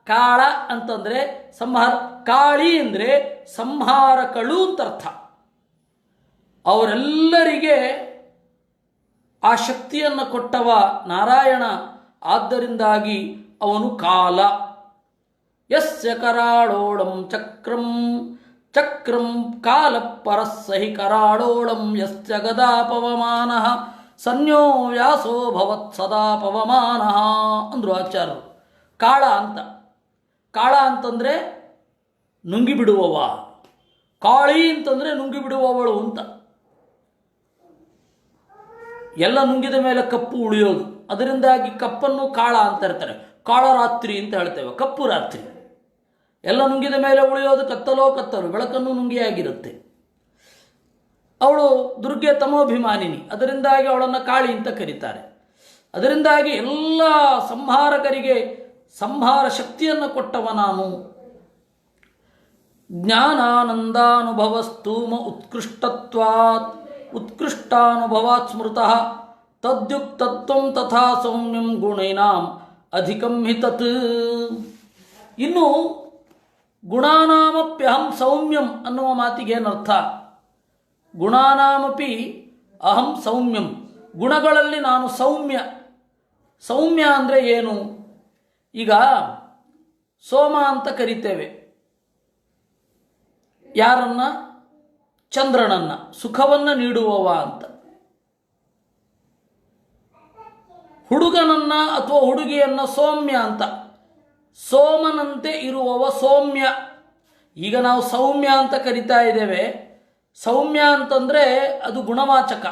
Speaker 1: ಕಾಳ ಅಂತಂದರೆ ಸಂಹಾರ. ಕಾಳಿ ಅಂದರೆ ಸಂಹಾರಕಳು ಅಂತ ಅರ್ಥ. ಅವರೆಲ್ಲರಿಗೆ ಆ ಶಕ್ತಿಯನ್ನು ಕೊಟ್ಟವ ನಾರಾಯಣ. ಆದ್ದರಿಂದಾಗಿ ಅವನು ಕಾಲ. ಯಸ್ಯ ಕರಾಳೋಳಂ ಚಕ್ರಂ ಚಕ್ರಂ ಕಾಲ ಪರಸ್ಸಹಿ ಕರಾಳೋಳಂ ಯಸ್ಯ ಗದಾ ಪವಮಾನಃ ಸನ್ಯೋ ವ್ಯಾಸೋ ಭವತ್ ಸದಾ ಪವಮಾನಃ ಅಂದರು ಆಚಾರ್ಯರು. ಕಾಳ ಅಂತ. ಕಾಳ ಅಂತಂದರೆ ನುಂಗಿಬಿಡುವವ. ಕಾಳಿ ಅಂತಂದರೆ ನುಂಗಿಬಿಡುವವಳು ಅಂತ. ಎಲ್ಲ ನುಂಗಿದ ಮೇಲೆ ಕಪ್ಪು ಉಳಿಯೋದು. ಅದರಿಂದಾಗಿ ಕಪ್ಪನ್ನು ಕಾಳ ಅಂತ ಇರ್ತಾರೆ. ಕಾಳರಾತ್ರಿ ಅಂತ ಹೇಳ್ತೇವೆ, ಕಪ್ಪು ರಾತ್ರಿ. ಎಲ್ಲ ನುಂಗಿದ ಮೇಲೆ ಉಳಿಯೋದು ಕತ್ತಲೋ ಕತ್ತಲು, ಬೆಳಕನ್ನು ನುಂಗಿಯಾಗಿರುತ್ತೆ. ಅವಳು ದುರ್ಗೆ ತಮೋಭಿಮಾನಿನಿ. ಅದರಿಂದಾಗಿ ಅವಳನ್ನು ಕಾಳಿ ಅಂತ ಕರೀತಾರೆ. ಅದರಿಂದಾಗಿ ಎಲ್ಲ ಸಂಹಾರಕರಿಗೆ ಸಂಹಾರ ಶಕ್ತಿಯನ್ನು ಕೊಟ್ಟವ ನಾನು. ಜ್ಞಾನಾನಂದಾನುಭವಸ್ತೂಮ ಉತ್ಕೃಷ್ಟತ್ವಾತ್ ಉತ್ಕೃಷ್ಟಾನುಭವಾತ್ ಸ್ಮೃತಃ ತದ್ಯುಕ್ತತ್ವಂ ತಥಾ ಸೌಮ್ಯಂ ಗುಣೈನಾಂ ಅಧಿಕಂ ಹಿ ತತ್. ಇನ್ನು ಗುಣಾನಾಮಪ್ಯಹಂ ಸೌಮ್ಯಂ ಅನ್ನುವ ಮಾತಿಗೆ ಏನರ್ಥ? ಗುಣಾನಾಮಪಿ ಅಹಂ ಸೌಮ್ಯಂ. ಗುಣಗಳಲ್ಲಿ ನಾನು ಸೌಮ್ಯ. ಸೌಮ್ಯ ಅಂದರೆ ಏನು? ಈಗ ಸೋಮ ಅಂತ ಕರಿತೇವೆ. ಯಾರನ್ನ? ಚಂದ್ರನನ್ನ, ಸುಖವನ್ನು ನೀಡುವವ ಅಂತ. ಹುಡುಗನನ್ನ ಅಥವಾ ಹುಡುಗಿಯನ್ನ ಸೌಮ್ಯ ಅಂತ. ಸೋಮನಂತೆ ಇರುವವ ಸೌಮ್ಯ. ಈಗ ನಾವು ಸೌಮ್ಯ ಅಂತ ಕರಿತಾ ಇದ್ದೇವೆ. ಸೌಮ್ಯ ಅಂತಂದ್ರೆ ಅದು ಗುಣವಾಚಕ.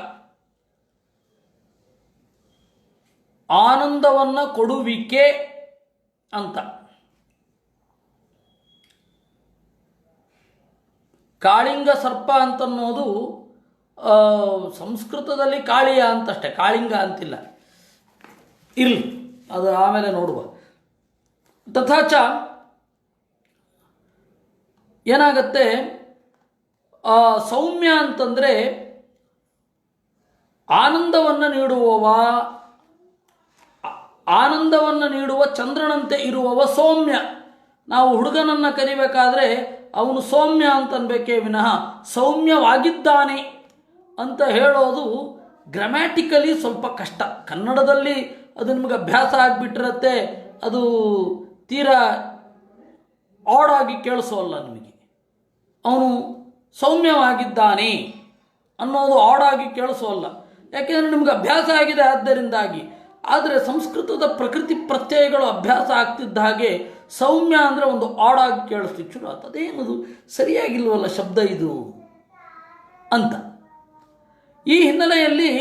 Speaker 1: ಆನಂದವನ್ನು ಕೊಡುವಿಕೆ ಅಂತ. ಕಾಳಿಂಗ ಸರ್ಪ ಅಂತನ್ನೋದು ಸಂಸ್ಕೃತದಲ್ಲಿ ಕಾಳಿಯ ಅಂತಷ್ಟೆ, ಕಾಳಿಂಗ ಅಂತಿಲ್ಲ. ಇರಲಿ, ಅದು ಆಮೇಲೆ ನೋಡುವ. ತಥಾಚ ಏನಾಗತ್ತೆ, ಸೌಮ್ಯ ಅಂತಂದರೆ ಆನಂದವನ್ನು ನೀಡುವವ, ಆನಂದವನ್ನು ನೀಡುವ ಚಂದ್ರನಂತೆ ಇರುವವ ಸೌಮ್ಯ. ನಾವು ಹುಡುಗನನ್ನು ಕರಿಬೇಕಾದ್ರೆ ಅವನು ಸೌಮ್ಯ ಅಂತನ್ಬೇಕೇ ವಿನಃ ಸೌಮ್ಯವಾಗಿದ್ದಾನೆ ಅಂತ ಹೇಳೋದು ಗ್ರಾಮ್ಯಾಟಿಕಲಿ ಸ್ವಲ್ಪ ಕಷ್ಟ. ಕನ್ನಡದಲ್ಲಿ ಅದು ನಿಮಗೆ ಅಭ್ಯಾಸ ಆಗಿಬಿಟ್ಟಿರತ್ತೆ, ಅದು ತೀರಾ ಆಡಾಗಿ ಕೇಳಿಸೋಲ್ಲ ನಿಮಗೆ. ಅವನು ಸೌಮ್ಯವಾಗಿದ್ದಾನೆ ಅನ್ನೋದು ಆಡಾಗಿ ಕೇಳಿಸೋಲ್ಲ, ಯಾಕೆಂದರೆ ನಿಮಗೆ ಅಭ್ಯಾಸ ಆಗಿದೆ ಆದ್ದರಿಂದಾಗಿ. ಆದರೆ ಸಂಸ್ಕೃತದ ಪ್ರಕೃತಿ ಪ್ರತ್ಯಯಗಳು ಅಭ್ಯಾಸ ಆಗ್ತಿದ್ದ ಹಾಗೆ ಸೌಮ್ಯ ಅಂದರೆ ಒಂದು ಆಡಾಗಿ ಕೇಳಿಸ್ಲಿಕ್ಕೆ ಶುರು ಆಗ್ತದೆ. ಅದೇನದು ಸರಿಯಾಗಿಲ್ವಲ್ಲ ಶಬ್ದ ಇದು ಅಂತ. ಈ ಹಿನ್ನೆಲೆಯಲ್ಲಿ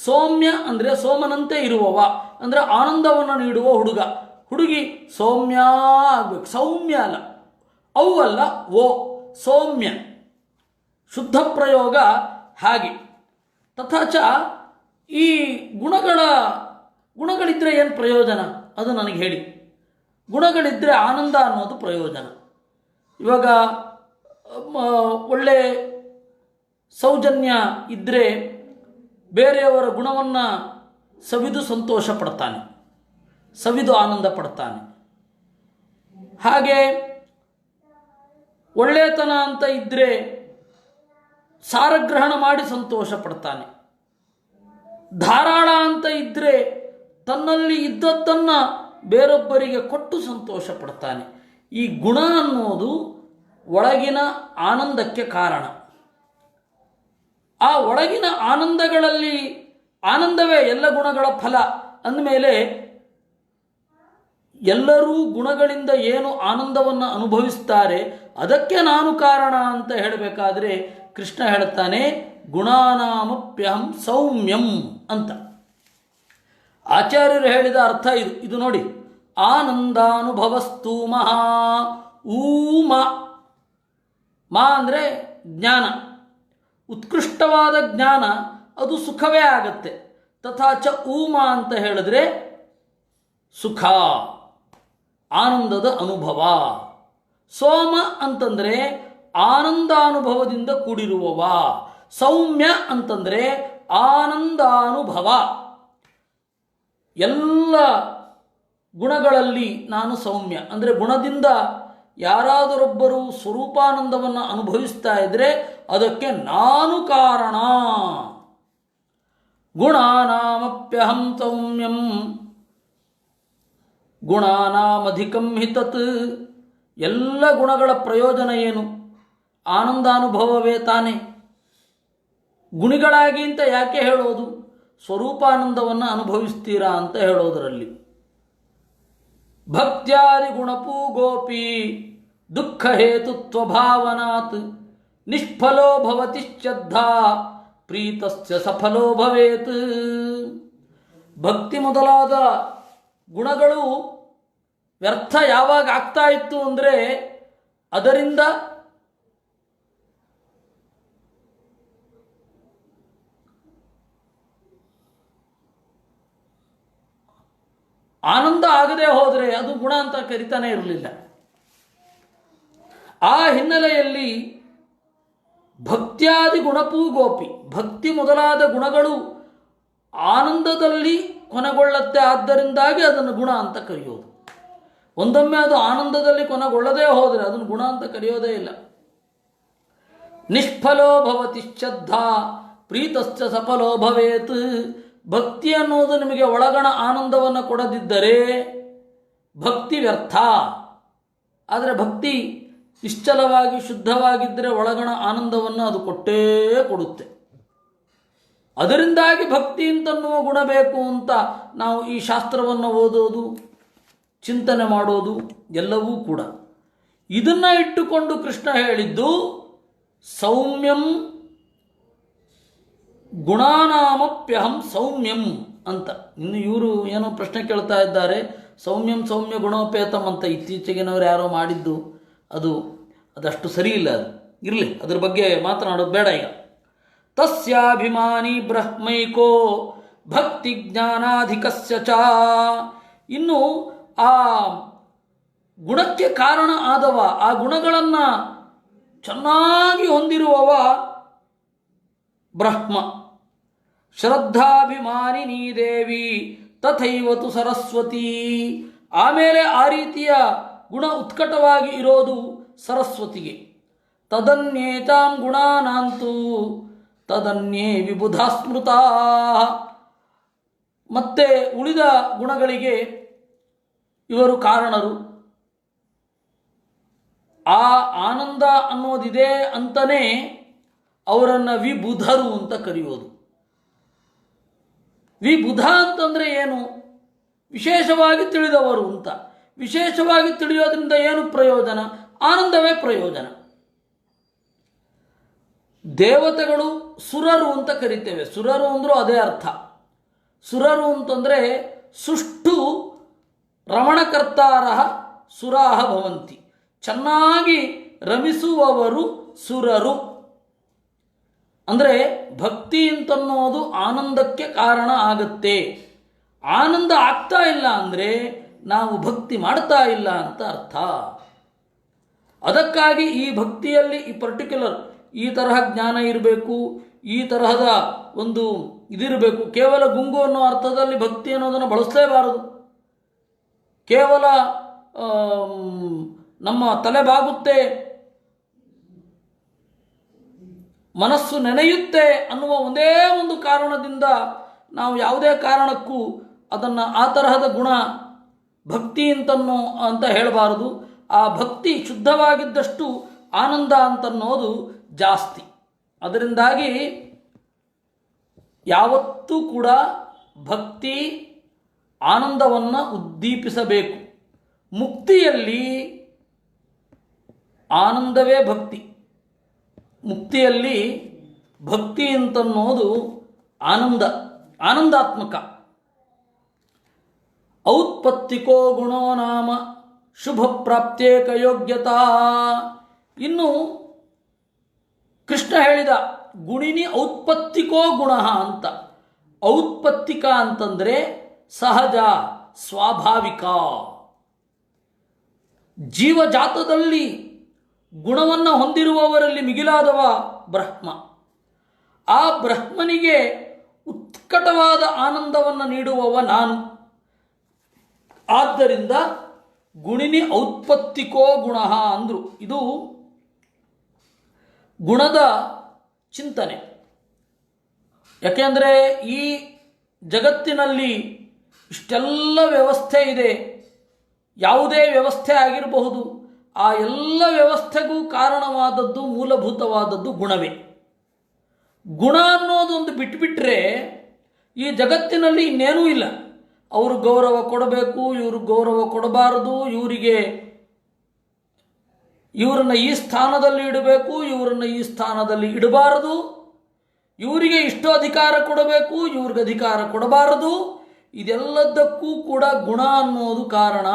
Speaker 1: ಸೌಮ್ಯ ಅಂದರೆ ಸೋಮನಂತೆ ಇರುವವ ಅಂದರೆ ಆನಂದವನ್ನು ನೀಡುವ ಹುಡುಗ. ಹುಡುಗಿ ಸೌಮ್ಯ ಆಗಬೇಕು, ಸೌಮ್ಯ ಅಲ್ಲ, ಅವು ಅಲ್ಲ, ಓ ಸೌಮ್ಯ. ಶುದ್ಧ ಪ್ರಯೋಗ ಹಾಗೆ. ತಥಾಚ ಈ ಗುಣಗಳಿದ್ದರೆ ಏನು ಪ್ರಯೋಜನ ಅದು ನನಗೆ ಹೇಳಿ. ಗುಣಗಳಿದ್ದರೆ ಆನಂದ ಅನ್ನೋದು ಪ್ರಯೋಜನ. ಇವಾಗ ಒಳ್ಳೆ ಸೌಜನ್ಯ ಇದ್ದರೆ ಬೇರೆಯವರ ಗುಣವನ್ನು ಸವಿದು ಸಂತೋಷ ಪಡ್ತಾನೆ, ಸವಿದು ಆನಂದ ಪಡ್ತಾನೆ. ಹಾಗೆ ಒಳ್ಳೆತನ ಅಂತ ಇದ್ದರೆ ಸಾರಗ್ರಹಣ ಮಾಡಿ ಸಂತೋಷ ಪಡ್ತಾನೆ. ಧಾರಾಳ ಅಂತ ಇದ್ದರೆ ತನ್ನಲ್ಲಿ ಇದ್ದದ್ದನ್ನು ಬೇರೊಬ್ಬರಿಗೆ ಕೊಟ್ಟು ಸಂತೋಷ ಪಡ್ತಾನೆ. ಈ ಗುಣ ಅನ್ನೋದು ಒಳಗಿನ ಆನಂದಕ್ಕೆ ಕಾರಣ. ಆ ಒಳಗಿನ ಆನಂದಗಳಲ್ಲಿ ಆನಂದವೇ ಎಲ್ಲ ಗುಣಗಳ ಫಲ ಅಂದಮೇಲೆ ಎಲ್ಲರೂ ಗುಣಗಳಿಂದ ಏನು ಆನಂದವನ್ನು ಅನುಭವಿಸ್ತಾರೆ ಅದಕ್ಕೆ ನಾನು ಕಾರಣ ಅಂತ ಹೇಳಬೇಕಾದ್ರೆ ಕೃಷ್ಣ ಹೇಳ್ತಾನೆ ಗುಣಾನಾಮಪ್ಯಹಂ ಸೌಮ್ಯಂ ಅಂತ. ಆಚಾರ್ಯರು ಹೇಳಿದ ಅರ್ಥ ಇದು ನೋಡಿ. ಆನಂದಾನುಭವಸ್ತು ಮಹಾ ಊಮ. ಮಾ ಅಂದರೆ ಜ್ಞಾನ, ಉತ್ಕೃಷ್ಟವಾದ ಜ್ಞಾನ, ಅದು ಸುಖವೇ ಆಗತ್ತೆ. ತಥಾಚ ಊಮ ಅಂತ ಹೇಳಿದ್ರೆ ಸುಖ, ಆನಂದದ ಅನುಭವ. ಸೋಮ ಅಂತಂದರೆ ಆನಂದಾನುಭವದಿಂದ ಕೂಡಿರುವವ. ಸೌಮ್ಯ ಅಂತಂದರೆ ಆನಂದಾನುಭವ. ಎಲ್ಲ ಗುಣಗಳಲ್ಲಿ ನಾನು ಸೌಮ್ಯ ಅಂದರೆ ಗುಣದಿಂದ ಯಾರಾದರೊಬ್ಬರು ಸ್ವರೂಪಾನಂದವನ್ನು ಅನುಭವಿಸ್ತಾ ಇದ್ದರೆ ಅದಕ್ಕೆ ನಾನು ಕಾರಣ. ಗುಣಾನಾಮಪ್ಯಹಂ ಸೌಮ್ಯಂ ಗುಣಾನಾಮಧಿಕಂ ಹಿ ತತ್. ಎಲ್ಲ ಗುಣಗಳ ಪ್ರಯೋಜನ ಏನು? ಆನಂದಾನುಭವವೇ ತಾನೆ. ಗುಣಿಗಳಾಗಿ ಅಂತ ಯಾಕೆ ಹೇಳೋದು? ಸ್ವರೂಪಾನಂದವನ್ನು ಅನುಭವಿಸ್ತೀರಾ ಅಂತ ಹೇಳೋದರಲ್ಲಿ. ಭಕ್ತ್ಯಾದಿ ಗುಣಪೂಗೋಪಿ ದುಃಖ ಹೇತುತ್ವ ಭಾವನಾತ್ ನಿಷ್ಫಲೋ ಭವತಿ ಶ್ರದ್ಧಾ ಪ್ರೀತಸ್ಯ ಸಫಲೋ ಭವೇತ್. ಭಕ್ತಿ ಮೊದಲಾದ ಗುಣಗಳು ವ್ಯರ್ಥ ಯಾವಾಗ ಆಗ್ತಾ ಇತ್ತು ಅಂದರೆ ಅದರಿಂದ ಆನಂದ ಆಗದೆ ಹೋದರೆ ಅದು ಗುಣ ಅಂತ ಕರಿತಾನೆ ಇರಲಿಲ್ಲ. ಆ ಹಿನ್ನೆಲೆಯಲ್ಲಿ ಭಕ್ತ್ಯಾದಿ ಗುಣಪೂಗೋಪಿ, ಭಕ್ತಿ ಮೊದಲಾದ ಗುಣಗಳು ಆನಂದದಲ್ಲಿ ಕೊನೆಗೊಳ್ಳುತ್ತೆ, ಆದ್ದರಿಂದಾಗಿ ಅದನ್ನು ಗುಣ ಅಂತ ಕರೆಯೋದು. ಒಂದೊಮ್ಮೆ ಅದು ಆನಂದದಲ್ಲಿ ಕೊನೆಗೊಳ್ಳದೇ ಹೋದರೆ ಅದನ್ನು ಗುಣ ಅಂತ ಕರೆಯೋದೇ ಇಲ್ಲ. ನಿಷ್ಫಲೋ ಭವತಿ ಶ್ರದ್ಧಾ ಪ್ರೀತಶ್ಚ ಸಫಲೋ ಭವೇತ್. ಭಕ್ತಿ ಅನ್ನೋದು ನಿಮಗೆ ಒಳಗಣ ಆನಂದವನ್ನು ಕೊಡದಿದ್ದರೆ ಭಕ್ತಿ ವ್ಯರ್ಥ. ಆದರೆ ಭಕ್ತಿ ನಿಶ್ಚಲವಾಗಿ ಶುದ್ಧವಾಗಿದ್ದರೆ ಒಳಗಣ ಆನಂದವನ್ನು ಅದು ಕೊಟ್ಟೇ ಕೊಡುತ್ತೆ. ಅದರಿಂದಾಗಿ ಭಕ್ತಿ ಅಂತನ್ನುವ ಗುಣ ಬೇಕು ಅಂತ ನಾವು ಈ ಶಾಸ್ತ್ರವನ್ನು ಓದೋದು, ಚಿಂತನೆ ಮಾಡೋದು ಎಲ್ಲವೂ ಕೂಡ. ಇದನ್ನು ಇಟ್ಟುಕೊಂಡು ಕೃಷ್ಣ ಹೇಳಿದ್ದು ಸೌಮ್ಯಂ ಗುಣಾನಾಮಪ್ಯಹಂ ಸೌಮ್ಯಂ ಅಂತ. ಇನ್ನು ಇವರು ಏನೋ ಪ್ರಶ್ನೆ ಕೇಳ್ತಾ ಇದ್ದಾರೆ, ಸೌಮ್ಯಂ ಸೌಮ್ಯ ಗುಣೋಪೇತಂ ಅಂತ ಇತ್ತೀಚೆಗಿನವರು ಯಾರೋ ಮಾಡಿದ್ದು ಅದಷ್ಟು ಸರಿ ಇಲ್ಲ. ಅದು ಇರಲಿ, ಅದ್ರ ಬಗ್ಗೆ ಮಾತನಾಡೋದು ಬೇಡ ಈಗ. ತಸ್ಯಾಭಿಮಾನಿ ಬ್ರಹ್ಮೈಕೋ ಭಕ್ತಿ ಜ್ಞಾನಾಧಿಕಸ್ಯ ಚ. ಇನ್ನು ಆ ಗುಣಕ್ಕೆ ಕಾರಣ ಆದವ, ಆ ಗುಣಗಳನ್ನು ಚೆನ್ನಾಗಿ ಹೊಂದಿರುವವ ಬ್ರಹ್ಮ. ಶ್ರದ್ಧಾಭಿಮಾನಿನಿ ದೇವಿ ತಥೈವತು ಸರಸ್ವತಿ. ಆಮೇಲೆ ಆ ರೀತಿಯ ಗುಣ ಉತ್ಕಟವಾಗಿ ಇರೋದು ಸರಸ್ವತಿಗೆ. ತದನ್ಯೇತಾಂ ಗುಣಾನಾಂತು ತದನ್ಯೇ ವಿಬುಧಾ ಸ್ಮೃತಾ. ಮತ್ತೆ ಉಳಿದ ಗುಣಗಳಿಗೆ ಇವರು ಕಾರಣರು. ಆ ಆನಂದ ಅನ್ನೋದಿದೆ ಅಂತಲೇ ಅವರನ್ನು ವಿಬುಧರು ಅಂತ ಕರೆಯೋದು. ವಿಬುಧ ಅಂತಂದರೆ ಏನು? ವಿಶೇಷವಾಗಿ ತಿಳಿದವರು ಅಂತ. ವಿಶೇಷವಾಗಿ ತಿಳಿಯೋದ್ರಿಂದ ಏನು ಪ್ರಯೋಜನ? ಆನಂದವೇ ಪ್ರಯೋಜನ. ದೇವತೆಗಳು ಸುರರು ಅಂತ ಕರಿತೇವೆ. ಸುರರು ಅಂದರೂ ಅದೇ ಅರ್ಥ. ಸುರರು ಅಂತಂದರೆ ಸುಷ್ಟು ರಮಣಕರ್ತಾರ ಸುರಾಹ ಭವಂತಿ. ಚೆನ್ನಾಗಿ ರಮಿಸುವವರು ಸುರರು. ಅಂದರೆ ಭಕ್ತಿ ಅಂತನ್ನೋದು ಆನಂದಕ್ಕೆ ಕಾರಣ ಆಗುತ್ತೆ. ಆನಂದ ಆಗ್ತಾ ಇಲ್ಲ ಅಂದರೆ ನಾವು ಭಕ್ತಿ ಮಾಡ್ತಾ ಇಲ್ಲ ಅಂತ ಅರ್ಥ. ಅದಕ್ಕಾಗಿ ಈ ಭಕ್ತಿಯಲ್ಲಿ ಈ ಪರ್ಟಿಕ್ಯುಲರ್ ಈ ತರಹ ಜ್ಞಾನ ಇರಬೇಕು, ಈ ತರಹದ ಒಂದು ಇದಿರಬೇಕು. ಕೇವಲ ಗುಂಗು ಅನ್ನೋ ಅರ್ಥದಲ್ಲಿ ಭಕ್ತಿ ಅನ್ನೋದನ್ನು ಬಳಸಲೇಬಾರದು. ಕೇವಲ ನಮ್ಮ ತಲೆ ಬಾಗುತ್ತೆ, ಮನಸ್ಸು ನೆನೆಯುತ್ತೆ ಅನ್ನುವ ಒಂದೇ ಒಂದು ಕಾರಣದಿಂದ ನಾವು ಯಾವುದೇ ಕಾರಣಕ್ಕೂ ಅದನ್ನು ಆ ತರಹದ ಗುಣ ಭಕ್ತಿ ಅಂತ ಹೇಳಬಾರದು. ಆ ಭಕ್ತಿ ಶುದ್ಧವಾಗಿದ್ದಷ್ಟು ಆನಂದ ಅಂತನ್ನೋದು ಜಾಸ್ತಿ. ಅದರಿಂದಾಗಿ ಯಾವತ್ತೂ ಕೂಡ ಭಕ್ತಿ ಆನಂದವನ್ನು ಉದ್ದೀಪಿಸಬೇಕು. ಮುಕ್ತಿಯಲ್ಲಿ ಆನಂದವೇ ಭಕ್ತಿ. ಮುಕ್ತಿಯಲ್ಲಿ ಭಕ್ತಿ ಅಂತನ್ನೋದು ಆನಂದಾತ್ಮಕ. ಔತ್ಪತ್ತಿಕೋ ಗುಣೋ ನಾಮ ಶುಭ ಪ್ರಾಪ್ತೇಕ ಯೋಗ್ಯತಾ. ಇನ್ನು ಕೃಷ್ಣ ಹೇಳಿದ ಗುಣಿನಿ ಔತ್ಪತ್ತಿಕೋ ಗುಣ ಅಂತ. ಔತ್ಪತ್ತಿಕ ಅಂತಂದರೆ ಸಹಜ, ಸ್ವಾಭಾವಿಕ. ಜೀವಜಾತದಲ್ಲಿ ಗುಣವನ್ನು ಹೊಂದಿರುವವರಲ್ಲಿ ಮಿಗಿಲಾದವ ಬ್ರಹ್ಮ. ಆ ಬ್ರಹ್ಮನಿಗೆ ಉತ್ಕಟವಾದ ಆನಂದವನ್ನು ನೀಡುವವ ನಾನು. ಆದ್ದರಿಂದ ಗುಣಿನಿ ಔತ್ಪತ್ತಿಕೋ ಗುಣ ಅಂದರು. ಇದು ಗುಣದ ಚಿಂತನೆ. ಯಾಕೆಂದರೆ ಈ ಜಗತ್ತಿನಲ್ಲಿ ಇಷ್ಟೆಲ್ಲ ವ್ಯವಸ್ಥೆ ಇದೆ. ಯಾವುದೇ ವ್ಯವಸ್ಥೆ ಆಗಿರಬಹುದು. ಆ ಎಲ್ಲ ವ್ಯವಸ್ಥೆಗೂ ಕಾರಣವಾದದ್ದು, ಮೂಲಭೂತವಾದದ್ದು ಗುಣವೇ. ಗುಣ ಅನ್ನೋದೊಂದು ಬಿಟ್ಟುಬಿಟ್ರೆ ಈ ಜಗತ್ತಿನಲ್ಲಿ ಇನ್ನೇನೂ ಇಲ್ಲ. ಅವರು ಗೌರವ ಕೊಡಬೇಕು, ಇವರು ಗೌರವ ಕೊಡಬಾರದು, ಇವರನ್ನು ಈ ಸ್ಥಾನದಲ್ಲಿ ಇಡಬೇಕು, ಇವರನ್ನು ಈ ಸ್ಥಾನದಲ್ಲಿ ಇಡಬಾರದು, ಇವರಿಗೆ ಇಷ್ಟು ಅಧಿಕಾರ ಕೊಡಬೇಕು, ಇವ್ರಿಗೆ ಅಧಿಕಾರ ಕೊಡಬಾರದು. ಇದೆಲ್ಲದಕ್ಕೂ ಕೂಡ ಗುಣ ಅನ್ನೋದು ಕಾರಣ.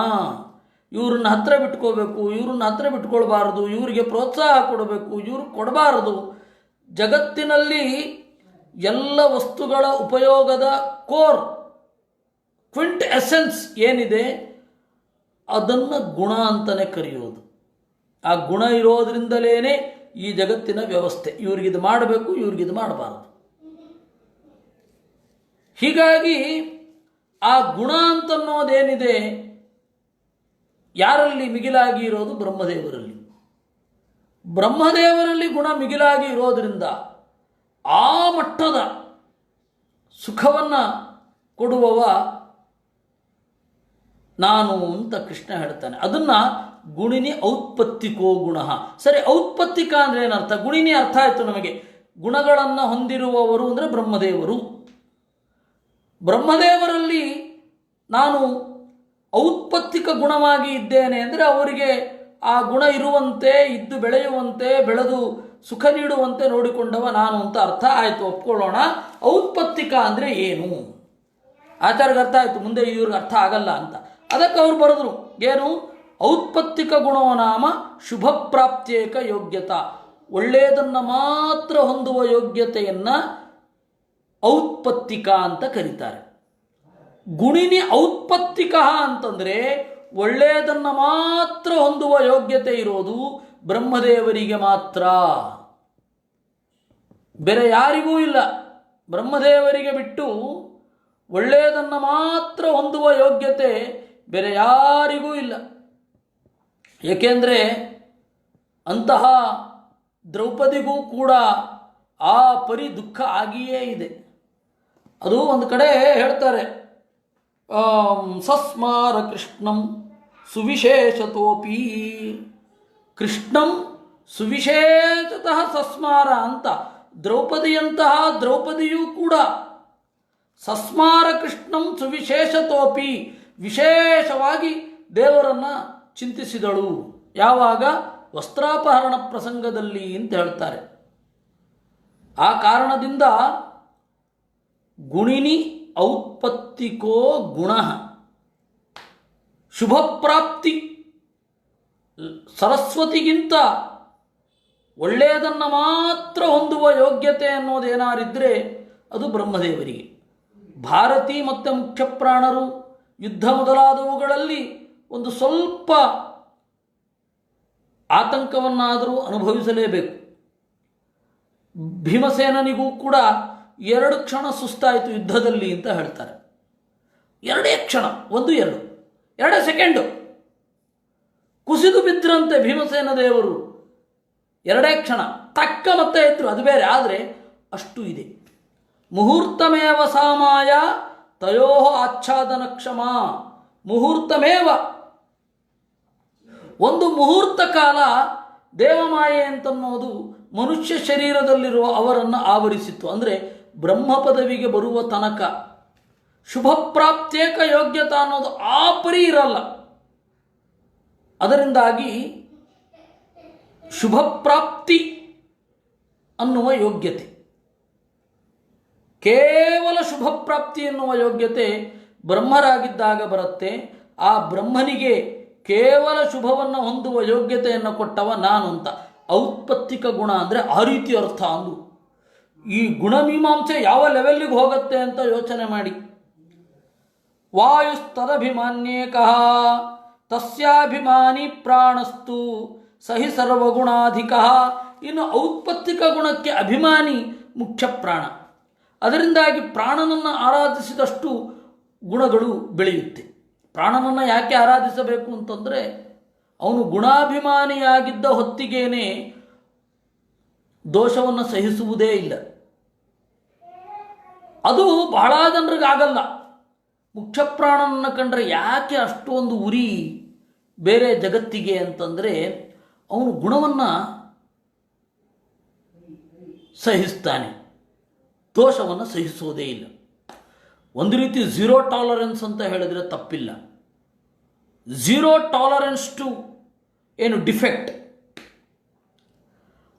Speaker 1: ಇವ್ರನ್ನ ಹತ್ತಿರ ಬಿಟ್ಕೋಬೇಕು, ಇವ್ರನ್ನ ಹತ್ತಿರ ಬಿಟ್ಕೊಳ್ಬಾರದು, ಇವರಿಗೆ ಪ್ರೋತ್ಸಾಹ ಕೊಡಬೇಕು, ಇವ್ರು ಕೊಡಬಾರದು. ಜಗತ್ತಿನಲ್ಲಿ ಎಲ್ಲ ವಸ್ತುಗಳ ಉಪಯೋಗದ ಕೋರ್ ಕ್ವಿಂಟ್ ಎಸೆನ್ಸ್ ಏನಿದೆ ಅದನ್ನು ಗುಣ ಅಂತಲೇ ಕರೆಯೋದು. ಆ ಗುಣ ಇರೋದ್ರಿಂದಲೇ ಈ ಜಗತ್ತಿನ ವ್ಯವಸ್ಥೆ. ಇವ್ರಿಗಿದು ಮಾಡಬೇಕು, ಇವ್ರಿಗಿದು ಮಾಡಬಾರದು. ಹೀಗಾಗಿ ಆ ಗುಣ ಅಂತನ್ನೋದೇನಿದೆ ಯಾರಲ್ಲಿ ಮಿಗಿಲಾಗಿ ಇರೋದು? ಬ್ರಹ್ಮದೇವರಲ್ಲಿ. ಬ್ರಹ್ಮದೇವರಲ್ಲಿ ಗುಣ ಮಿಗಿಲಾಗಿ ಇರೋದರಿಂದ ಆ ಮಟ್ಟದ ಸುಖವನ್ನು ಕೊಡುವವ ನಾನು ಅಂತ ಕೃಷ್ಣ ಹೇಳ್ತಾನೆ. ಅದನ್ನು ಗುಣಿನಿ ಔತ್ಪತ್ತಿಕೋ ಗುಣ. ಸರಿ, ಔತ್ಪತ್ತಿಕ ಅಂದರೆ ಏನರ್ಥ? ಗುಣಿನಿ ಅರ್ಥ ಆಯಿತು ನಮಗೆ. ಗುಣಗಳನ್ನು ಹೊಂದಿರುವವರು ಅಂದರೆ ಬ್ರಹ್ಮದೇವರು. ಬ್ರಹ್ಮದೇವರಲ್ಲಿ ನಾನು ಔತ್ಪತ್ತಿಕ ಗುಣವಾಗಿ ಇದ್ದೇನೆ ಅಂದರೆ ಅವರಿಗೆ ಆ ಗುಣ ಇರುವಂತೆ, ಇದ್ದು ಬೆಳೆಯುವಂತೆ, ಬೆಳೆದು ಸುಖ ನೀಡುವಂತೆ ನೋಡಿಕೊಂಡವ ನಾನು ಅಂತ ಅರ್ಥ ಆಯಿತು, ಒಪ್ಕೊಳ್ಳೋಣ. ಔತ್ಪತ್ತಿಕ ಅಂದರೆ ಏನು? ಆಚಾರ್ಯಗೆ ಅರ್ಥ ಆಯಿತು, ಮುಂದೆ ಇವ್ರಿಗೆ ಅರ್ಥ ಆಗಲ್ಲ ಅಂತ. ಅದಕ್ಕೆ ಅವ್ರು ಬರೆದ್ರು ಏನು? ಔತ್ಪತ್ತಿಕ ಗುಣೋ ನಾಮ ಶುಭ ಪ್ರಾಪ್ತ್ಯೇಕ ಯೋಗ್ಯತಾ. ಒಳ್ಳೆಯದನ್ನು ಮಾತ್ರ ಹೊಂದುವ ಯೋಗ್ಯತೆಯನ್ನು ಔತ್ಪತ್ತಿಕ ಅಂತ ಕರೀತಾರೆ. ಗುಣಿನಿ ಔತ್ಪತ್ತಿಕ ಅಂತಂದರೆ ಒಳ್ಳೆಯದನ್ನು ಮಾತ್ರ ಹೊಂದುವ ಯೋಗ್ಯತೆ ಇರೋದು ಬ್ರಹ್ಮದೇವರಿಗೆ ಮಾತ್ರ, ಬೇರೆ ಯಾರಿಗೂ ಇಲ್ಲ. ಬ್ರಹ್ಮದೇವರಿಗೆ ಬಿಟ್ಟು ಒಳ್ಳೆಯದನ್ನು ಮಾತ್ರ ಹೊಂದುವ ಯೋಗ್ಯತೆ ಬೇರೆ ಯಾರಿಗೂ ಇಲ್ಲ. ಏಕೆಂದರೆ ಅಂತಹ ದ್ರೌಪದಿಗೂ ಕೂಡ ಆ ಪರಿ ದುಃಖ ಆಗಿಯೇ ಇದೆ. ಅದು ಒಂದು ಕಡೆ ಹೇಳ್ತಾರೆ, ಸಸ್ಮಾರ ಕೃಷ್ಣಂ ಸುವಿಶೇಷತೋಪಿ. ಕೃಷ್ಣಂ ಸುವಿಶೇಷತಃ ಸಸ್ಮಾರ ಅಂತ. ದ್ರೌಪದಿಯೂ ಕೂಡ ಸಸ್ಮಾರ ಕೃಷ್ಣಂ ಸುವಿಶೇಷತೋಪಿ, ವಿಶೇಷವಾಗಿ ದೇವರನ್ನು ಚಿಂತಿಸಿದಳು. ಯಾವಾಗ? ವಸ್ತ್ರಾಪಹರಣ ಪ್ರಸಂಗದಲ್ಲಿ ಅಂತ ಹೇಳ್ತಾರೆ. ಆ ಕಾರಣದಿಂದ ಗುಣಿನಿ ಔತ್ಪತ್ತಿಕೋ ಗುಣ ಶುಭ ಪ್ರಾಪ್ತಿ. ಸರಸ್ವತಿಗಿಂತ ಒಳ್ಳೆಯದನ್ನು ಮಾತ್ರ ಹೊಂದುವ ಯೋಗ್ಯತೆ ಅನ್ನೋದೇನಾರಿದ್ದರೆ ಅದು ಬ್ರಹ್ಮದೇವರಿಗೆ. ಭಾರತಿ ಮತ್ತು ಮುಖ್ಯ ಪ್ರಾಣರು ಯುದ್ಧ ಮೊದಲಾದವುಗಳಲ್ಲಿ ಒಂದು ಸ್ವಲ್ಪ ಆತಂಕವನ್ನಾದರೂ ಅನುಭವಿಸಲೇಬೇಕು. ಭೀಮಸೇನನಿಗೂ ಕೂಡ 2 ಕ್ಷಣ ಸುಸ್ತಾಯಿತು ಯುದ್ಧದಲ್ಲಿ ಅಂತ ಹೇಳ್ತಾರೆ. 2 ಕ್ಷಣ, 2 ಸೆಕೆಂಡು ಕುಸಿದು ಬಿದ್ದರಂತೆ ಭೀಮಸೇನ ದೇವರು. 2 ಕ್ಷಣ ತಕ್ಕ ಮತ್ತೆ ಇದ್ರು, ಅದು ಬೇರೆ. ಆದರೆ ಅಷ್ಟು ಇದೆ. ಮುಹೂರ್ತಮೇವ ಸಾಮಾಯ ತಯೋ ಆಚ್ಛಾದನ ಕ್ಷಮ. ಮುಹೂರ್ತಮೇವ, ಒಂದು ಮುಹೂರ್ತ ಕಾಲ ದೇವಮಾಯೆ ಅಂತನ್ನೋದು ಮನುಷ್ಯ ಶರೀರದಲ್ಲಿರುವ ಅವರನ್ನು ಆವರಿಸಿತ್ತು. ಅಂದರೆ ಬ್ರಹ್ಮ ಪದವಿಗೆ ಬರುವ ತನಕ ಶುಭ ಪ್ರಾಪ್ತ್ಯೇಕ ಯೋಗ್ಯತಾ ಅನ್ನೋದು ಆ ಪರಿ ಇರಲ್ಲ. ಅದರಿಂದಾಗಿ ಶುಭ ಪ್ರಾಪ್ತಿ ಅನ್ನುವ ಯೋಗ್ಯತೆ, ಕೇವಲ ಶುಭ ಪ್ರಾಪ್ತಿ ಎನ್ನುವ ಯೋಗ್ಯತೆ ಬ್ರಹ್ಮರಾಗಿದ್ದಾಗ ಬರುತ್ತೆ. ಆ ಬ್ರಹ್ಮನಿಗೆ ಕೇವಲ ಶುಭವನ್ನು ಹೊಂದುವ ಯೋಗ್ಯತೆಯನ್ನು ಕೊಟ್ಟವ ನಾನು ಅಂತ. ಔತ್ಪತ್ತಿಕ ಗುಣ ಅಂದರೆ ಆ ರೀತಿ ಅರ್ಥ. ಅಂದು ಈ ಗುಣಮೀಮಾಂಸೆ ಯಾವ ಲೆವೆಲ್ಲಿಗೆ ಹೋಗುತ್ತೆ ಅಂತ ಯೋಚನೆ ಮಾಡಿ. ವಾಯುಸ್ತದಭಿಮಾನ್ಯೇಕಃ ತಸ್ಯಾಭಿಮಾನಿ ಪ್ರಾಣಸ್ತು ಸಹಿ ಸರ್ವಗುಣಾಧಿಕಃ. ಇನ್ನು ಔತ್ಪತ್ತಿಕ ಗುಣಕ್ಕೆ ಅಭಿಮಾನಿ ಮುಖ್ಯ ಪ್ರಾಣ. ಅದರಿಂದಾಗಿ ಪ್ರಾಣನನ್ನು ಆರಾಧಿಸಿದಷ್ಟು ಗುಣಗಳು ಬೆಳೆಯುತ್ತೆ. ಪ್ರಾಣನನ್ನು ಯಾಕೆ ಆರಾಧಿಸಬೇಕು ಅಂತಂದರೆ ಅವನು ಗುಣಾಭಿಮಾನಿಯಾಗಿದ್ದ ಹೊತ್ತಿಗೇನೆ ದೋಷವನ್ನು ಸಹಿಸುವುದೇ ಇಲ್ಲ. ಅದು ಬಹಳ ಜನರಿಗಾಗಲ್ಲ. ಮುಖ್ಯ ಪ್ರಾಣನನ್ನು ಕಂಡ್ರೆ ಯಾಕೆ ಅಷ್ಟೊಂದು ಉರಿ ಬೇರೆ ಜಗತ್ತಿಗೆ ಅಂತಂದರೆ ಅವನು ಗುಣವನ್ನು ಸಹಿಸ್ತಾನೆ, ದೋಷವನ್ನು ಸಹಿಸೋದೇ ಇಲ್ಲ. ಒಂದು ರೀತಿ ಝೀರೋ ಟಾಲರೆನ್ಸ್ ಅಂತ ಹೇಳಿದರೆ ತಪ್ಪಿಲ್ಲ. ಝೀರೋ ಟಾಲರೆನ್ಸ್ ಟು ಏನು ಡಿಫೆಕ್ಟ್.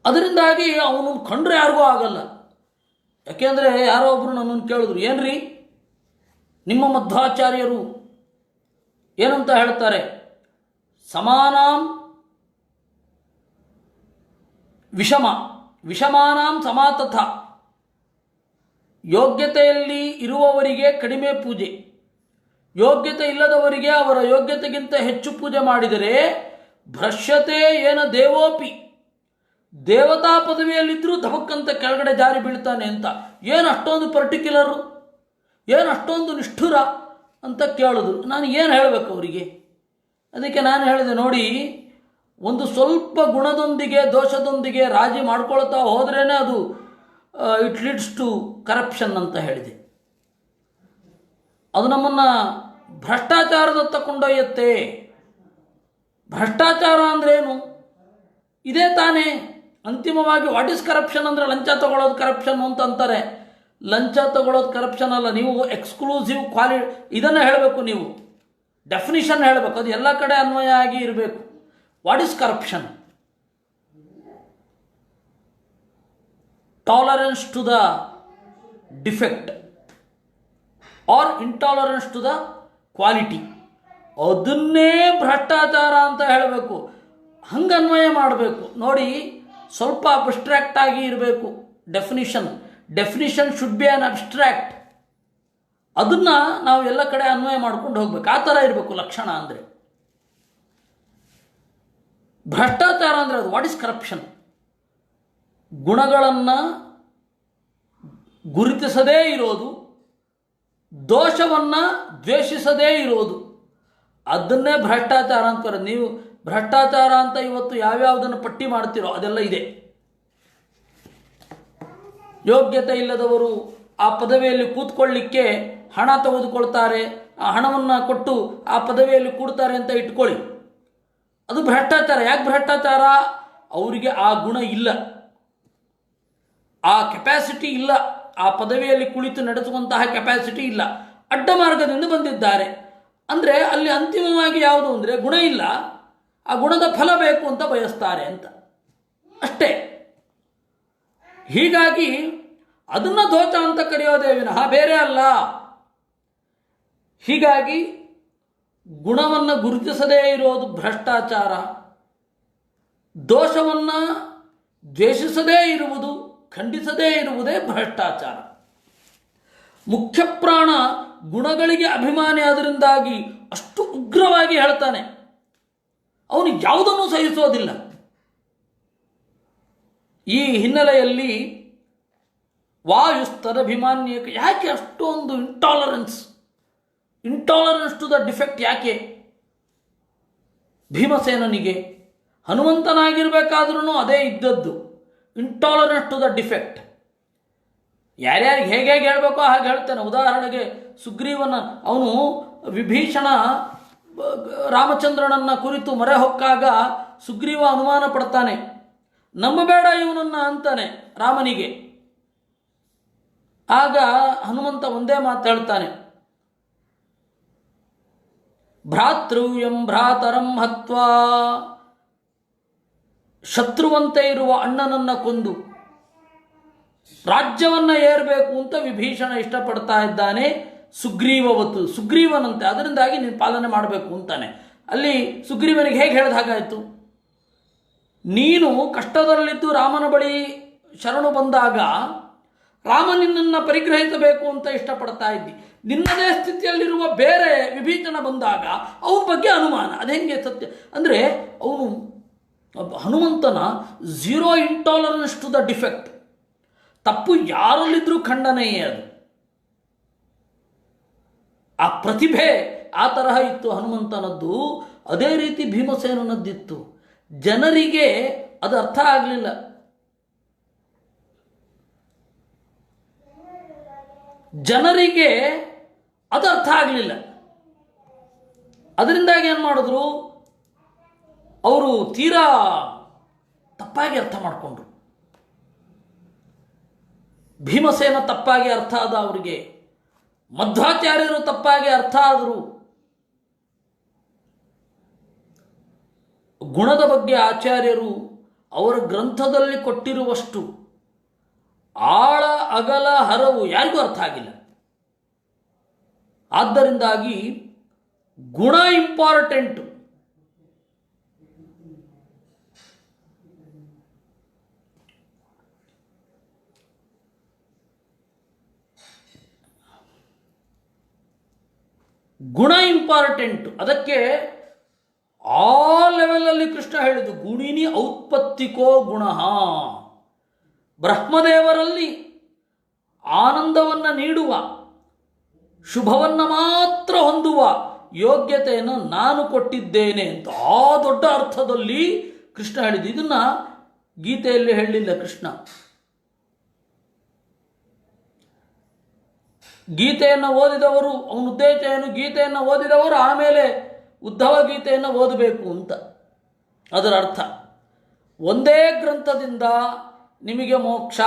Speaker 1: ಅದರಿಂದಾಗಿ ಅವನು ಕಂಡ್ರೆ ಯಾರಿಗೂ ಆಗಲ್ಲ. ಯಾಕೆಂದರೆ ಯಾರೋ ಒಬ್ಬರು ನನ್ನನ್ನು ಕೇಳಿದ್ರು, ಏನ್ರಿ ನಿಮ್ಮ ಮಧ್ವಾಚಾರ್ಯರು ಏನಂತ ಹೇಳ್ತಾರೆ, ಸಮಾನಾಂ ವಿಷಮಾನಾಂ ಸಮಾತಥ. ಯೋಗ್ಯತೆಯಲ್ಲಿ ಇರುವವರಿಗೆ ಕಡಿಮೆ ಪೂಜೆ, ಯೋಗ್ಯತೆ ಇಲ್ಲದವರಿಗೆ ಅವರ ಯೋಗ್ಯತೆಗಿಂತ ಹೆಚ್ಚು ಪೂಜೆ ಮಾಡಿದರೆ ಭ್ರಶ್ಯತೆ ಏನ ದೇವೋಪಿ. ದೇವತಾ ಪದವಿಯಲ್ಲಿದ್ದರೂ ಧಬಕ್ಕಂತ ಕೆಳಗಡೆ ಜಾರಿ ಬೀಳ್ತಾನೆ ಅಂತ. ಏನು ಅಷ್ಟೊಂದು ಪರ್ಟಿಕ್ಯುಲರು, ಏನು ಅಷ್ಟೊಂದು ನಿಷ್ಠುರ ಅಂತ ಕೇಳಿದ್ರು. ನಾನು ಏನು ಹೇಳಬೇಕು ಅವರಿಗೆ? ಅದಕ್ಕೆ ನಾನು ಹೇಳಿದೆ, ನೋಡಿ, ಒಂದು ಸ್ವಲ್ಪ ಗುಣದೊಂದಿಗೆ ದೋಷದೊಂದಿಗೆ ರಾಜಿ ಮಾಡ್ಕೊಳ್ತಾ ಹೋದ್ರೇ ಅದು ಇಟ್ ಲೀಡ್ಸ್ ಟು ಕರಪ್ಷನ್ ಅಂತ ಹೇಳಿದೆ. ಅದು ನಮ್ಮನ್ನು ಭ್ರಷ್ಟಾಚಾರದತ್ತ ಕೊಂಡೊಯ್ಯುತ್ತೆ. ಭ್ರಷ್ಟಾಚಾರ ಅಂದ್ರೇನು? ಇದೇ ತಾನೇ ಅಂತಿಮವಾಗಿ ವಾಟ್ ಈಸ್ ಕರಪ್ಷನ್ ಅಂದರೆ ಲಂಚ ತಗೊಳ್ಳೋದು ಕರಪ್ಷನ್ ಅಂತ ಅಂತಾರೆ. ಲಂಚ ತಗೊಳ್ಳೋದು ಕರಪ್ಷನ್ ಅಲ್ಲ. ನೀವು ಎಕ್ಸ್ಕ್ಲೂಸಿವ್ ಇದನ್ನು ಹೇಳಬೇಕು, ನೀವು ಡೆಫಿನಿಷನ್ ಹೇಳಬೇಕು, ಅದು ಎಲ್ಲ ಕಡೆ ಅನ್ವಯ ಆಗಿ ಇರಬೇಕು. What is corruption? Tolerance to the defect or intolerance to the quality, ಅದನ್ನೇ ಭ್ರಷ್ಟಾಚಾರ ಅಂತ ಹೇಳಬೇಕು. ಹಂಗೆ ಅನ್ವಯ ಮಾಡಬೇಕು. ನೋಡಿ, ಸ್ವಲ್ಪ ಅಬ್ಸ್ಟ್ರಾಕ್ಟ್ ಆಗಿ ಇರಬೇಕು definition should be on abstract. ಅದನ್ನು ನಾವು ಎಲ್ಲ ಕಡೆ ಅನ್ವಯ ಮಾಡ್ಕೊಂಡು ಹೋಗ್ಬೇಕು. ಆ ಥರ ಇರಬೇಕು ಲಕ್ಷಣ. ಅಂದರೆ ಭ್ರಷ್ಟಾಚಾರ ಅಂದರೆ ಅದು ವಾಟ್ ಇಸ್ ಕರಪ್ಷನ್? ಗುಣಗಳನ್ನು ಗುರುತಿಸದೇ ಇರೋದು, ದೋಷವನ್ನು ದ್ವೇಷಿಸದೇ ಇರೋದು, ಅದನ್ನೇ ಭ್ರಷ್ಟಾಚಾರ ಅಂತಾರೆ. ನೀವು ಭ್ರಷ್ಟಾಚಾರ ಅಂತ ಇವತ್ತು ಯಾವ್ಯಾವುದನ್ನು ಪಟ್ಟಿ ಮಾಡ್ತೀರೋ ಅದೆಲ್ಲ ಇದೆ. ಯೋಗ್ಯತೆ ಇಲ್ಲದವರು ಆ ಪದವಿಯಲ್ಲಿ ಕೂತ್ಕೊಳ್ಳಿಕ್ಕೆ ಹಣ ತೆಗೆದುಕೊಳ್ತಾರೆ, ಆ ಹಣವನ್ನು ಕೊಟ್ಟು ಆ ಪದವಿಯಲ್ಲಿ ಕೂಡ್ತಾರೆ ಅಂತ ಇಟ್ಕೊಳ್ಳಿ, ಅದು ಭ್ರಷ್ಟಾಚಾರ. ಯಾಕೆ ಭ್ರಷ್ಟಾಚಾರ? ಅವರಿಗೆ ಆ ಗುಣ ಇಲ್ಲ, ಆ ಕೆಪ್ಯಾಸಿಟಿ ಇಲ್ಲ, ಆ ಪದವಿಯಲ್ಲಿ ಕುಳಿತು ನಡೆಸುವಂತಹ ಕೆಪ್ಯಾಸಿಟಿ ಇಲ್ಲ, ಅಡ್ಡ ಮಾರ್ಗದಿಂದ ಬಂದಿದ್ದಾರೆ. ಅಂದರೆ ಅಲ್ಲಿ ಅಂತಿಮವಾಗಿ ಯಾವುದು ಅಂದರೆ ಗುಣ ಇಲ್ಲ, ಆ ಗುಣದ ಫಲ ಬೇಕು ಅಂತ ಬಯಸ್ತಾರೆ ಅಂತ ಅಷ್ಟೇ. ಹೀಗಾಗಿ ಅದನ್ನು ದೋಷ ಅಂತ ಕರೆಯೋದೇ ವಿನಃ ಬೇರೆ ಅಲ್ಲ. ಹೀಗಾಗಿ ಗುಣವನ್ನು ಗುರುತಿಸದೇ ಇರೋದು ಭ್ರಷ್ಟಾಚಾರ, ದೋಷವನ್ನು ದ್ವೇಷಿಸದೇ ಇರುವುದು, ಖಂಡಿಸದೇ ಇರುವುದೇ ಭ್ರಷ್ಟಾಚಾರ. ಮುಖ್ಯ ಪ್ರಾಣ ಗುಣಗಳಿಗೆ ಅಭಿಮಾನಿ, ಅದರಿಂದಾಗಿ ಅಷ್ಟು ಉಗ್ರವಾಗಿ ಹೇಳ್ತಾನೆ. ಅವನು ಯಾವುದನ್ನು ಸಹಿಸೋದಿಲ್ಲ. ಈ ಹಿನ್ನೆಲೆಯಲ್ಲಿ ವಾಯುಸ್ತರಭಿಮಾನ್ಯಕ ಯಾಕೆ ಅಷ್ಟೊಂದು ಇಂಟಾಲರೆನ್ಸ್ ಟು ದ ಡಿಫೆಕ್ಟ್? ಯಾಕೆ ಭೀಮಸೇನನಿಗೆ? ಹನುಮಂತನಾಗಿರಬೇಕಾದ್ರೂ ಅದೇ ಇದ್ದದ್ದು, ಇಂಟಾಲರೆನ್ಸ್ ಟು ದ ಡಿಫೆಕ್ಟ್. ಯಾರ್ಯಾರಿಗೆ ಹೇಗೆ ಹೇಳಬೇಕೋ ಹಾಗೆ ಹೇಳ್ತಾನೆ. ಉದಾಹರಣೆಗೆ ಸುಗ್ರೀವನ, ಅವನು ವಿಭೀಷಣ ರಾಮಚಂದ್ರನನ್ನ ಕುರಿತು ಮೊರೆ ಹೊಕ್ಕಾಗ ಸುಗ್ರೀವ ಅನುಮಾನ ಪಡ್ತಾನೆ, ನಂಬಬೇಡ ಇವನನ್ನ ಅಂತಾನೆ ರಾಮನಿಗೆ. ಆಗ ಹನುಮಂತ ಒಂದೇ ಮಾತು ಹೇಳ್ತಾನೆ, ಭ್ರಾತೃವ್ಯಂ ಭ್ರಾತರಂ ಹತ್ವಾ, ಶತ್ರುವಂತೆ ಇರುವ ಅಣ್ಣನನ್ನ ಕೊಂದು ರಾಜ್ಯವನ್ನ ಏರಬೇಕು ಅಂತ ವಿಭೀಷಣ ಇಷ್ಟಪಡ್ತಾ ಇದ್ದಾನೆ. ಸುಗ್ರೀವನಂತೆ, ಅದರಿಂದಾಗಿ ನೀನು ಪಾಲನೆ ಮಾಡಬೇಕು ಅಂತಾನೆ. ಅಲ್ಲಿ ಸುಗ್ರೀವನಿಗೆ ಹೇಗೆ ಹೇಳಿದ ಹಾಗಾಯಿತು? ನೀನು ಕಷ್ಟದಲ್ಲಿದ್ದು ರಾಮನ ಬಳಿ ಶರಣು ಬಂದಾಗ ರಾಮ ನಿನ್ನನ್ನು ಪರಿಗ್ರಹಿಸಬೇಕು ಅಂತ ಇಷ್ಟಪಡ್ತಾ ಇದ್ದಿ. ನಿನ್ನದೇ ಸ್ಥಿತಿಯಲ್ಲಿರುವ ಬೇರೆ ವಿಭೀಷಣ ಬಂದಾಗ ಅವನ ಬಗ್ಗೆ ಅನುಮಾನ. ಅದು ಹೆಂಗೆ ಸತ್ಯ ಅಂದರೆ, ಅವನು ಹನುಮಂತನ zero intolerance to the defect. ತಪ್ಪು ಯಾರಲ್ಲಿದ್ದರೂ ಖಂಡನೆಯೇ ಅದು. ಆ ಪ್ರತಿಭೆ ಆ ತರಹ ಇತ್ತು ಹನುಮಂತನದ್ದು. ಅದೇ ರೀತಿ ಭೀಮಸೇನನದ್ದಿತ್ತು. ಜನರಿಗೆ ಅದು ಅರ್ಥ ಆಗಲಿಲ್ಲ. ಅದು ಅರ್ಥ ಆಗಲಿಲ್ಲ. ಅದರಿಂದಾಗಿ ಏನು ಮಾಡಿದ್ರು, ಅವರು ತೀರಾ ತಪ್ಪಾಗಿ ಅರ್ಥ ಮಾಡಿಕೊಂಡ್ರು. ಭೀಮಸೇನ ತಪ್ಪಾಗಿ ಅರ್ಥ ಆದ ಅವರಿಗೆ, ಮಧ್ವಾಚಾರ್ಯರು ತಪ್ಪಾಗಿ ಅರ್ಥ ಆದರು. ಗುಣದ ಬಗ್ಗೆ ಆಚಾರ್ಯರು ಅವರ ಗ್ರಂಥದಲ್ಲಿ ಕೊಟ್ಟಿರುವಷ್ಟು ಆಳ ಅಗಲ ಹರವು ಯಾರಿಗೂ ಅರ್ಥ ಆಗಿಲ್ಲ. ಆದ್ದರಿಂದಾಗಿ ಗುಣ ಇಂಪಾರ್ಟೆಂಟು. ಗುಣ ಇಂಪಾರ್ಟೆಂಟು. ಅದಕ್ಕೆ ಆ ಲೆವೆಲಲ್ಲಿ ಕೃಷ್ಣ ಹೇಳಿದ್ದು, ಗುಣಿನಿ ಔತ್ಪತ್ತಿಕೋ ಗುಣ. ಬ್ರಹ್ಮದೇವರಲ್ಲಿ ಆನಂದವನ್ನು ನೀಡುವ, ಶುಭವನ್ನು ಮಾತ್ರ ಹೊಂದುವ ಯೋಗ್ಯತೆಯನ್ನು ನಾನು ಕೊಟ್ಟಿದ್ದೇನೆ ಅಂತ ಆ ದೊಡ್ಡ ಅರ್ಥದಲ್ಲಿ ಕೃಷ್ಣ ಹೇಳಿದ್ದು. ಇದನ್ನು ಗೀತೆಯಲ್ಲಿ ಹೇಳಲಿಲ್ಲ ಕೃಷ್ಣ. ಗೀತೆಯನ್ನು ಓದಿದವರು, ಅವನ ಉದ್ದೇಶ ಏನು, ಗೀತೆಯನ್ನು ಓದಿದವರು ಆಮೇಲೆ ಉದ್ಧವ ಗೀತೆಯನ್ನು ಓದಬೇಕು ಅಂತ ಅದರ ಅರ್ಥ. ಒಂದೇ ಗ್ರಂಥದಿಂದ ನಿಮಗೆ ಮೋಕ್ಷ,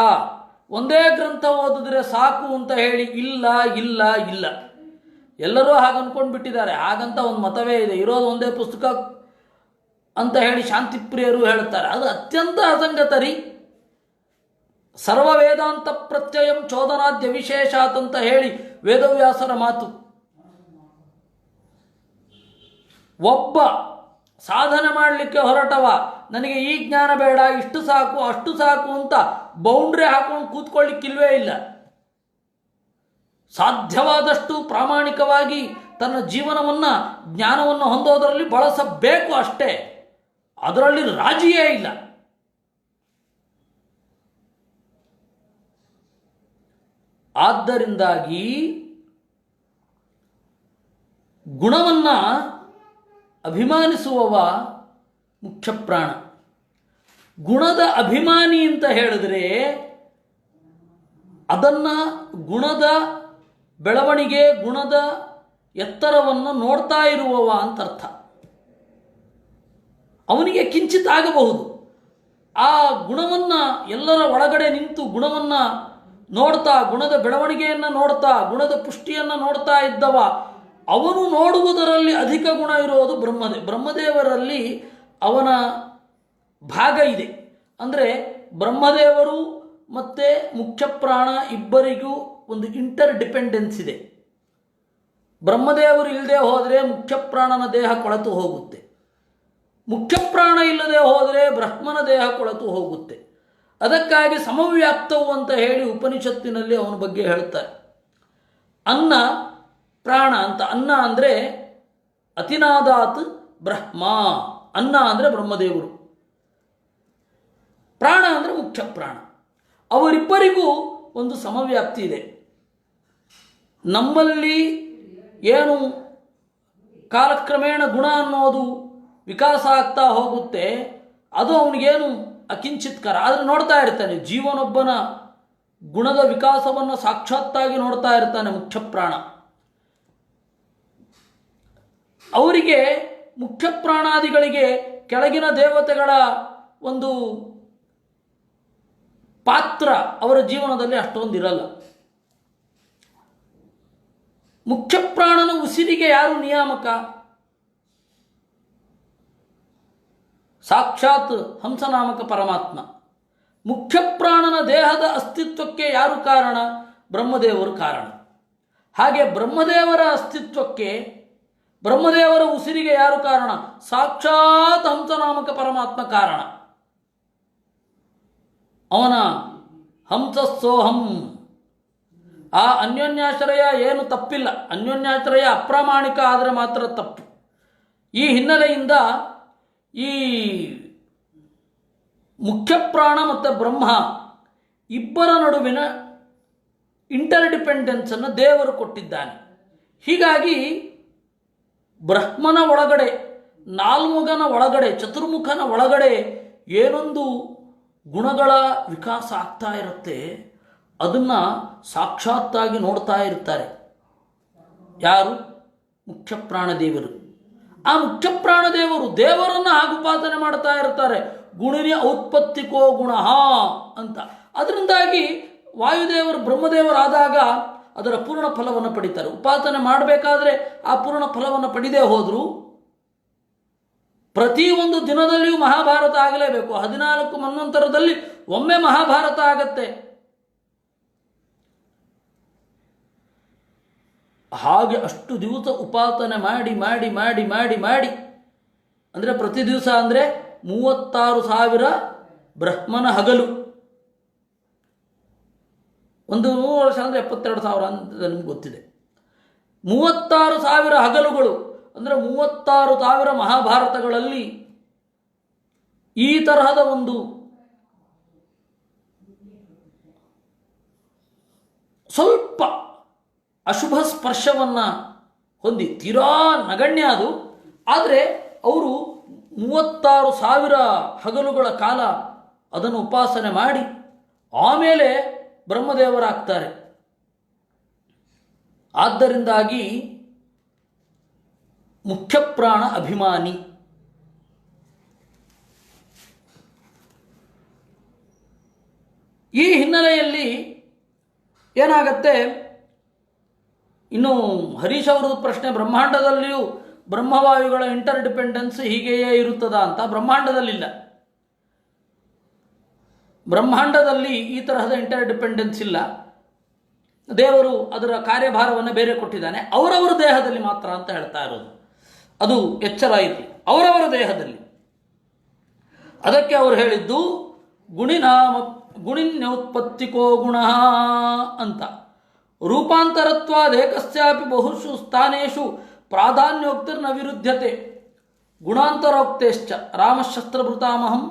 Speaker 1: ಒಂದೇ ಗ್ರಂಥ ಓದಿದ್ರೆ ಸಾಕು ಅಂತ ಹೇಳಿ ಇಲ್ಲ ಇಲ್ಲ ಇಲ್ಲ. ಎಲ್ಲರೂ ಹಾಗೆ ಅಂದ್ಕೊಂಡು ಬಿಟ್ಟಿದ್ದಾರೆ. ಹಾಗಂತ ಒಂದು ಮತವೇ ಇದೆ. ಇರೋದು ಒಂದೇ ಪುಸ್ತಕ ಅಂತ ಹೇಳಿ ಶಾಂತಿಪ್ರಿಯರು ಹೇಳ್ತಾರೆ. ಅದು ಅತ್ಯಂತ ಅಸಂಗತರಿ. ಸರ್ವ ವೇದಾಂತ ಪ್ರತ್ಯಯಂ ಚೋದನಾದ್ಯ ವಿಶೇಷಾತ್ ಅಂತ ಹೇಳಿ ವೇದವ್ಯಾಸರ ಮಾತು. ಒಬ್ಬ ಸಾಧನೆ ಮಾಡಲಿಕ್ಕೆ ಹೊರಟವ ನನಗೆ ಈ ಜ್ಞಾನ ಬೇಡ, ಇಷ್ಟು ಸಾಕು ಅಷ್ಟು ಸಾಕು ಅಂತ ಬೌಂಡ್ರಿ ಹಾಕೊಂಡು ಕೂತ್ಕೊಳ್ಳಿಕ್ಕಿಲ್ವೇ ಇಲ್ಲ. ಸಾಧ್ಯವಾದಷ್ಟು ಪ್ರಾಮಾಣಿಕವಾಗಿ ತನ್ನ ಜೀವನವನ್ನು ಜ್ಞಾನವನ್ನು ಹೊಂದೋದರಲ್ಲಿ ಬಳಸಬೇಕು ಅಷ್ಟೇ, ಅದರಲ್ಲಿ ರಾಜಿಯೇ ಇಲ್ಲ. ಆದ್ದರಿಂದಾಗಿ ಗುಣವನ್ನು ಅಭಿಮಾನಿಸುವವ ಮುಖ್ಯ ಪ್ರಾಣ. ಗುಣದ ಅಭಿಮಾನಿ ಅಂತ ಹೇಳಿದ್ರೆ ಅದನ್ನು ಗುಣದ ಬೆಳವಣಿಗೆ, ಗುಣದ ಎತ್ತರವನ್ನು ನೋಡ್ತಾ ಇರುವವ ಅಂತ ಅರ್ಥ. ಅವನಿಗೆ ಕಿಂಚಿತ್ ಆಗಬಹುದು. ಆ ಗುಣವನ್ನು ಎಲ್ಲರ ಒಳಗಡೆ ನಿಂತು ಗುಣವನ್ನು ನೋಡ್ತಾ, ಗುಣದ ಬೆಳವಣಿಗೆಯನ್ನು ನೋಡ್ತಾ, ಗುಣದ ಪುಷ್ಟಿಯನ್ನು ನೋಡ್ತಾ ಇದ್ದವ ಅವನು ನೋಡುವುದರಲ್ಲಿ ಅಧಿಕ ಗುಣ ಇರೋದು ಬ್ರಹ್ಮದೇವರಲ್ಲಿ ಅವನ ಭಾಗ ಇದೆ. ಅಂದರೆ ಬ್ರಹ್ಮದೇವರು ಮತ್ತು ಮುಖ್ಯ ಪ್ರಾಣ ಇಬ್ಬರಿಗೂ ಒಂದು ಇಂಟರ್ ಡಿಪೆಂಡೆನ್ಸ್ ಇದೆ. ಬ್ರಹ್ಮದೇವರು ಇಲ್ಲದೆ ಹೋದರೆ ಮುಖ್ಯ ಪ್ರಾಣನ ದೇಹ ಕೊಳೆತು ಹೋಗುತ್ತೆ, ಮುಖ್ಯ ಪ್ರಾಣ ಇಲ್ಲದೆ ಹೋದರೆ ಬ್ರಹ್ಮನ ದೇಹ ಕೊಳೆತು ಹೋಗುತ್ತೆ. ಅದಕ್ಕಾಗಿ ಸಮವ್ಯಾಪ್ತವು ಅಂತ ಹೇಳಿ ಉಪನಿಷತ್ತಿನಲ್ಲಿ ಅವನ ಬಗ್ಗೆ ಹೇಳ್ತಾರೆ. ಅನ್ನ ಪ್ರಾಣ ಅಂತ. ಅನ್ನ ಅಂದರೆ ಅತಿನಾದಾತ್ ಬ್ರಹ್ಮ, ಅನ್ನ ಅಂದರೆ ಬ್ರಹ್ಮದೇವರು, ಪ್ರಾಣ ಅಂದರೆ ಮುಖ್ಯ ಪ್ರಾಣ. ಅವರಿಬ್ಬರಿಗೂ ಒಂದು ಸಮವ್ಯಾಪ್ತಿ ಇದೆ. ನಮ್ಮಲ್ಲಿ ಏನು ಕಾಲಕ್ರಮೇಣ ಗುಣ ಅನ್ನೋದು ವಿಕಾಸ ಆಗ್ತಾ ಹೋಗುತ್ತೆ, ಅದು ಅವನಿಗೇನು ಅಕಿಂಚಿತ್ಕರ. ಆದರೆ ನೋಡ್ತಾ ಇರ್ತಾನೆ, ಜೀವನೊಬ್ಬನ ಗುಣದ ವಿಕಾಸವನ್ನು ಸಾಕ್ಷಾತ್ತಾಗಿ ನೋಡ್ತಾ ಇರ್ತಾನೆ ಮುಖ್ಯ ಪ್ರಾಣ. ಅವರಿಗೆ ಮುಖ್ಯ ಪ್ರಾಣಾದಿಗಳಿಗೆ ಕೆಳಗಿನ ದೇವತೆಗಳ ಒಂದು ಪಾತ್ರ ಅವರ ಜೀವನದಲ್ಲಿ ಅಷ್ಟೊಂದಿರಲ್ಲ. ಮುಖ್ಯ ಪ್ರಾಣನ ಉಸಿರಿಗೆ ಯಾರು ನಿಯಾಮಕ? ಸಾಕ್ಷಾತ್ ಹಂಸನಾಮಕ ಪರಮಾತ್ಮ. ಮುಖ್ಯ ಪ್ರಾಣನ ದೇಹದ ಅಸ್ತಿತ್ವಕ್ಕೆ ಯಾರು ಕಾರಣ? ಬ್ರಹ್ಮದೇವರು ಕಾರಣ. ಹಾಗೆ ಬ್ರಹ್ಮದೇವರ ಅಸ್ತಿತ್ವಕ್ಕೆ, ಬ್ರಹ್ಮದೇವರ ಉಸಿರಿಗೆ ಯಾರು ಕಾರಣ? ಸಾಕ್ಷಾತ್ ಹಂಸನಾಮಕ ಪರಮಾತ್ಮ ಕಾರಣ. ಅವನ ಹಂಸಸ್ಸೋಹಂ. ಆ ಅನ್ಯೋನ್ಯಾಶ್ರಯ ಏನು ತಪ್ಪಿಲ್ಲ, ಅನ್ಯೋನ್ಯಾಶ್ರಯ ಅಪ್ರಾಮಾಣಿಕ ಆದರೆ ಮಾತ್ರ ತಪ್ಪು. ಈ ಹಿನ್ನೆಲೆಯಿಂದ ಈ ಮುಖ್ಯ ಪ್ರಾಣ ಮತ್ತು ಬ್ರಹ್ಮ ಇಬ್ಬರ ನಡುವಿನ ಇಂಟರ್ ಡಿಪೆಂಡೆನ್ಸನ್ನು ದೇವರು ಕೊಟ್ಟಿದ್ದಾನೆ. ಹೀಗಾಗಿ ಬ್ರಹ್ಮನ ಒಳಗಡೆ, ನಾಲ್ಮುಗನ ಒಳಗಡೆ, ಚತುರ್ಮುಖನ ಒಳಗಡೆ ಏನೊಂದು ಗುಣಗಳ ವಿಕಾಸ ಆಗ್ತಾ ಇರುತ್ತೆ, ಅದನ್ನು ಸಾಕ್ಷಾತ್ತಾಗಿ ನೋಡ್ತಾ ಇರ್ತಾರೆ. ಯಾರು? ಮುಖ್ಯ ಪ್ರಾಣದೇವರು. ಆ ಮುಖ್ಯ ಪ್ರಾಣದೇವರು ದೇವರನ್ನು ಉಪಾಸನೆ ಮಾಡ್ತಾ ಇರ್ತಾರೆ. ಗುಣಿನಿ ಔತ್ಪತ್ತಿಕೋ ಗುಣ ಅಂತ. ಅದರಿಂದಾಗಿ ವಾಯುದೇವರು ಬ್ರಹ್ಮದೇವರಾದಾಗ ಅದರ ಪೂರ್ಣ ಫಲವನ್ನು ಪಡಿತಾರೆ. ಉಪಾಸನೆ ಮಾಡಬೇಕಾದ್ರೆ ಆ ಪೂರ್ಣ ಫಲವನ್ನು ಪಡೆದೇ ಹೋದರೂ ಪ್ರತಿಯೊಂದು ದಿನದಲ್ಲಿಯೂ ಮಹಾಭಾರತ ಆಗಲೇಬೇಕು. 14 ಮನ್ವಂತರದಲ್ಲಿ ಒಮ್ಮೆ ಮಹಾಭಾರತ ಆಗತ್ತೆ. ಹಾಗೆ ಅಷ್ಟು ದಿವಸ ಉಪಾಸನೆ ಮಾಡಿ ಮಾಡಿ ಮಾಡಿ ಮಾಡಿ ಮಾಡಿ ಅಂದರೆ ಪ್ರತಿ ದಿವಸ ಅಂದರೆ 36,000 ಬ್ರಹ್ಮನ ಹಗಲು. 100 ವರ್ಷ ಅಂದರೆ 72,000 ಅಂತ ನಿಮ್ಗೆ ಗೊತ್ತಿದೆ. 36,000 ಹಗಲುಗಳು ಅಂದರೆ 36,000 ಮಹಾಭಾರತಗಳಲ್ಲಿ ಈ ತರಹದ ಒಂದು ಸ್ವಲ್ಪ ಅಶುಭ ಸ್ಪರ್ಶವನ್ನು ಹೊಂದಿ, ತೀರಾ ನಗಣ್ಯ ಅದು. ಆದರೆ ಅವರು 36,000 ಹಗಲುಗಳ ಕಾಲ ಅದನ್ನು ಉಪಾಸನೆ ಮಾಡಿ ಆಮೇಲೆ ಬ್ರಹ್ಮದೇವರಾಗ್ತಾರೆ. ಆದ್ದರಿಂದಾಗಿ ಮುಖ್ಯ ಪ್ರಾಣ ಅಭಿಮಾನಿ. ಈ ಹಿನ್ನೆಲೆಯಲ್ಲಿ ಏನಾಗತ್ತೆ, ಇನ್ನು ಹರೀಶ್ ಅವರದ್ದು ಪ್ರಶ್ನೆ, ಬ್ರಹ್ಮಾಂಡದಲ್ಲಿಯೂ ಬ್ರಹ್ಮವಾಯುಗಳ ಇಂಟರ್ ಡಿಪೆಂಡೆನ್ಸ್ ಹೀಗೆಯೇ ಇರುತ್ತದಾ ಅಂತ. ಬ್ರಹ್ಮಾಂಡದಲ್ಲಿಲ್ಲ. ಬ್ರಹ್ಮಾಂಡದಲ್ಲಿ ಈ ತರಹದ ಇಂಟರ್ ಡಿಪೆಂಡೆನ್ಸ್ ಇಲ್ಲ. ದೇವರು ಅದರ ಕಾರ್ಯಭಾರವನ್ನು ಬೇರೆ ಕೊಟ್ಟಿದ್ದಾನೆ. ಅವರವರ ದೇಹದಲ್ಲಿ ಮಾತ್ರ ಅಂತ ಹೇಳ್ತಾ ಇರೋದು. ಅದು ಎಚ್ಚರ ಇರಲಿ, ಅವರವರ ದೇಹದಲ್ಲಿ. ಅದಕ್ಕೆ ಅವರು ಹೇಳಿದ್ದು ಗುಣಿನ್ಯೋತ್ಪತ್ತಿಕೋ ಗುಣ ಅಂತ. ರೂಪಾಂತರತ್ವಾದೇಕಸ್ಯಾಪಿ ಬಹುಷು ಸ್ಥಾನೇಷು ಪ್ರಾಧಾನ್ಯೋಕ್ತಿರ್ನ ವಿರುದ್ಧತೆ ಗುಣಾಂತರೋಕ್ತೇಶ್ಚ ರಾಮಶಸ್ತ್ರಭೃತಾಮಹಂ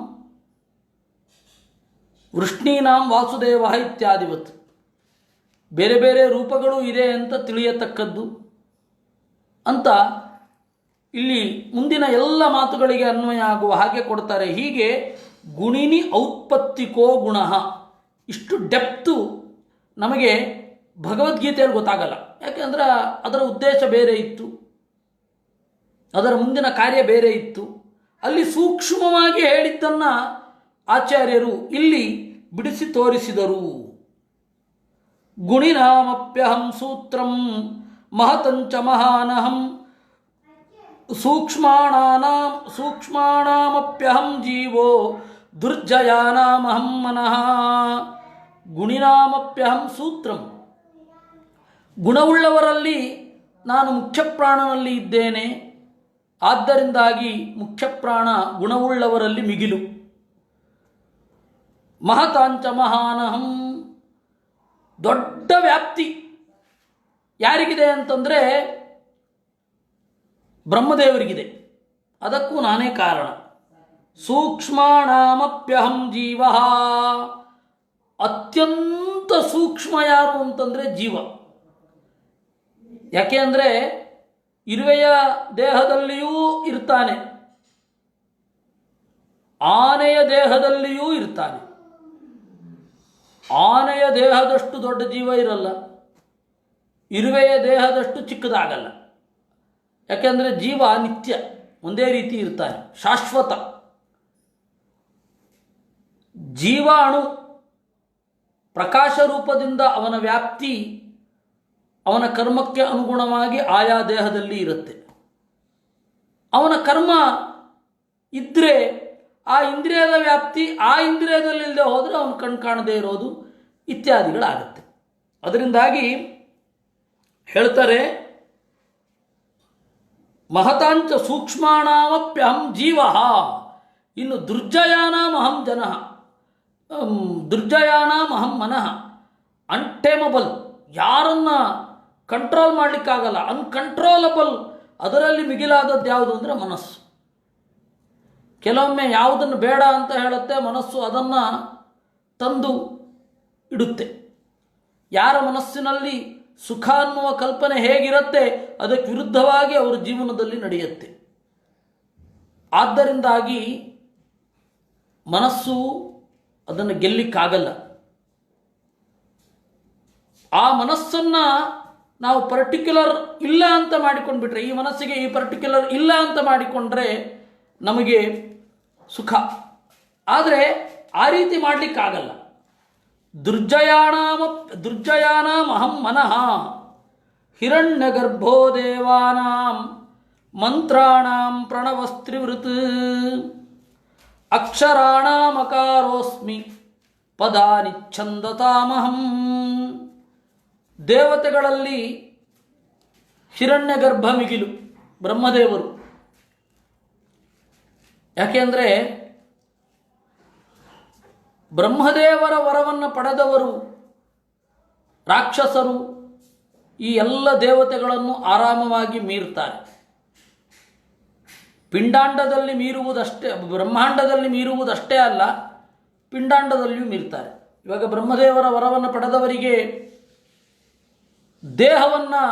Speaker 1: ವೃಷ್ಣೀನಾಂ ವಾಸುದೇವ ಇತ್ಯಾದಿವತ್. ಬೇರೆ ಬೇರೆ ರೂಪಗಳು ಇದೆ ಅಂತ ತಿಳಿಯತಕ್ಕದ್ದು ಅಂತ ಇಲ್ಲಿ ಮುಂದಿನ ಎಲ್ಲ ಮಾತುಗಳಿಗೆ ಅನ್ವಯ ಆಗುವ ಹಾಗೆ ಕೊಡ್ತಾರೆ. ಹೀಗೆ ಗುಣಿನಿ ಔತ್ಪತ್ತಿಕೋ ಗುಣ, ಇಷ್ಟು ಡೆಪ್ತು ನಮಗೆ ಭಗವದ್ಗೀತೆಯಲ್ಲಿ ಗೊತ್ತಾಗಲ್ಲ. ಯಾಕೆಂದರೆ ಅದರ ಉದ್ದೇಶ ಬೇರೆ ಇತ್ತು, ಅದರ ಮುಂದಿನ ಕಾರ್ಯ ಬೇರೆ ಇತ್ತು. ಅಲ್ಲಿ ಸೂಕ್ಷ್ಮವಾಗಿ ಹೇಳಿದ್ದನ್ನು ಆಚಾರ್ಯರು ಇಲ್ಲಿ ಬಿಡಿಸಿ ತೋರಿಸಿದರು. ಗುಣಿನಾಮಪ್ಯಹಂ ಸೂತ್ರಂ ಮಹತಂಚ ಮಹಾನಹಂ ಸೂಕ್ಷ್ಮಾಣಾಮಪ್ಯಹಂ ಜೀವೋ ದುರ್ಜಯಾನಾಮಹಂ ಮನಃ. ಗುಣಿನಾಮಪ್ಯಹಂ ಸೂತ್ರಂ, ಗುಣವುಳ್ಳವರಲ್ಲಿ ನಾನು ಮುಖ್ಯಪ್ರಾಣನಲ್ಲಿ ಇದ್ದೇನೆ. ಆದ್ದರಿಂದಾಗಿ ಮುಖ್ಯಪ್ರಾಣ ಗುಣವುಳ್ಳವರಲ್ಲಿ ಮಿಗಿಲು. ಮಹತಾಂಚ ಮಹಾನಹಂ, ದೊಡ್ಡ ವ್ಯಾಪ್ತಿ ಯಾರಿಗಿದೆ ಅಂತಂದರೆ ಬ್ರಹ್ಮದೇವರಿಗಿದೆ. ಅದಕ್ಕೂ ನಾನೇ ಕಾರಣ. ಸೂಕ್ಷ್ಮಾಣಾಮಪ್ಯಹಂ ಜೀವ, ಅತ್ಯಂತ ಸೂಕ್ಷ್ಮ ಯಾರು ಅಂತಂದರೆ ಜೀವ. ಯಾಕೆ ಅಂದರೆ ಇರುವೆಯ ದೇಹದಲ್ಲಿಯೂ ಇರ್ತಾನೆ, ಆನೆಯ ದೇಹದಲ್ಲಿಯೂ ಇರ್ತಾನೆ. ಆನೆಯ ದೇಹದಷ್ಟು ದೊಡ್ಡ ಜೀವ ಇರಲ್ಲ, ಇರುವೆಯ ದೇಹದಷ್ಟು ಚಿಕ್ಕದಾಗಲ್ಲ. ಯಾಕೆಂದರೆ ಜೀವ ನಿತ್ಯ ಒಂದೇ ರೀತಿ ಇರ್ತಾನೆ, ಶಾಶ್ವತ. ಜೀವ ಅಣು ಪ್ರಕಾಶ ರೂಪದಿಂದ ಅವನ ವ್ಯಾಪ್ತಿ ಅವನ ಕರ್ಮಕ್ಕೆ ಅನುಗುಣವಾಗಿ ಆಯಾ ದೇಹದಲ್ಲಿ ಇರುತ್ತೆ. ಅವನ ಕರ್ಮ ಇದ್ದರೆ ಆ ಇಂದ್ರಿಯದ ವ್ಯಾಪ್ತಿ ಆ ಇಂದ್ರಿಯದಲ್ಲಿಲ್ಲದೆ ಹೋದರೆ ಅವನು ಕಣ್ ಕಾಣದೇ ಇರೋದು ಇತ್ಯಾದಿಗಳಾಗುತ್ತೆ. ಅದರಿಂದಾಗಿ ಹೇಳ್ತಾರೆ, ಮಹತಾಂಚ ಸೂಕ್ಷ್ಮಾಣಾಮಪ್ಯಹಂ ಜೀವ. ಇನ್ನು ದುರ್ಜಯಾನಾಮಹಂ ಜನಃ, ದುರ್ಜಯಾನಾಮಹಂ ಮನಃ. ಅನ್ಟೇಮಬಲ್, ಯಾರನ್ನ ಕಂಟ್ರೋಲ್ ಮಾಡಲಿಕ್ಕಾಗಲ್ಲ, ಅನ್ಕಂಟ್ರೋಲಬಲ್. ಅದರಲ್ಲಿ ಮಿಗಿಲಾದದ್ದು ಯಾವುದು ಅಂದರೆ ಮನಸ್ಸು. ಕೆಲವೊಮ್ಮೆ ಯಾವುದನ್ನು ಬೇಡ ಅಂತ ಹೇಳುತ್ತೆ ಮನಸ್ಸು, ಅದನ್ನು ತಂದು ಇಡುತ್ತೆ. ಯಾರ ಮನಸ್ಸಿನಲ್ಲಿ ಸುಖ ಅನ್ನುವ ಕಲ್ಪನೆ ಹೇಗಿರುತ್ತೆ ಅದಕ್ಕೆ ವಿರುದ್ಧವಾಗಿ ಅವರ ಜೀವನದಲ್ಲಿ ನಡೆಯುತ್ತೆ. ಆದ್ದರಿಂದಾಗಿ ಮನಸ್ಸು ಅದನ್ನು ಗೆಲ್ಲಿಕ್ಕಾಗಲ್ಲ. ಆ ಮನಸ್ಸನ್ನು ನಾವು ಪರ್ಟಿಕ್ಯುಲರ್ ಇಲ್ಲ ಅಂತ ಮಾಡಿಕೊಂಡ್ಬಿಟ್ರೆ, ಈ ಮನಸ್ಸಿಗೆ ಈ ಪರ್ಟಿಕ್ಯುಲರ್ ಇಲ್ಲ ಅಂತ ಮಾಡಿಕೊಂಡ್ರೆ ನಮಗೆ ಸುಖ. ಆದರೆ ಆ ರೀತಿ ಮಾಡಲಿಕ್ಕಾಗಲ್ಲ. ದುರ್ಜಯಾನಾಮಹಂ ಮನಃ ಹಿರಣ್ಯಗರ್ಭೋ ದೇವಾನಾಂ ಮಂತ್ರಾಣಾಂ ಪ್ರಣವಸ್ತ್ರಿವೃತ್ ಅಕ್ಷರಾಣಾಮಕಾರೋಸ್ಮಿ ಪದಾನಿ ಛಂದತಾಮಹಂ. ದೇವತೆಗಳಲ್ಲಿ ಹಿರಣ್ಯಗರ್ಭ ಮಿಗಿಲು ಬ್ರಹ್ಮದೇವರು. ಯಾಕೆಂದರೆ ಬ್ರಹ್ಮದೇವರ ವರವನ್ನು ಪಡೆದವರು ರಾಕ್ಷಸರು ಈ ಎಲ್ಲ ದೇವತೆಗಳನ್ನು ಆರಾಮವಾಗಿ ಮೀರ್ತಾರೆ. ಪಿಂಡಾಂಡದಲ್ಲಿ ಮೀರುವುದಷ್ಟೇ, ಬ್ರಹ್ಮಾಂಡದಲ್ಲಿ ಮೀರುವುದಷ್ಟೇ ಅಲ್ಲ, ಪಿಂಡಾಂಡದಲ್ಲಿಯೂ ಮೀರ್ತಾರೆ. ಇವಾಗ ಬ್ರಹ್ಮದೇವರ ವರವನ್ನು ಪಡೆದವರಿಗೆ ದೇಹವನ್ನು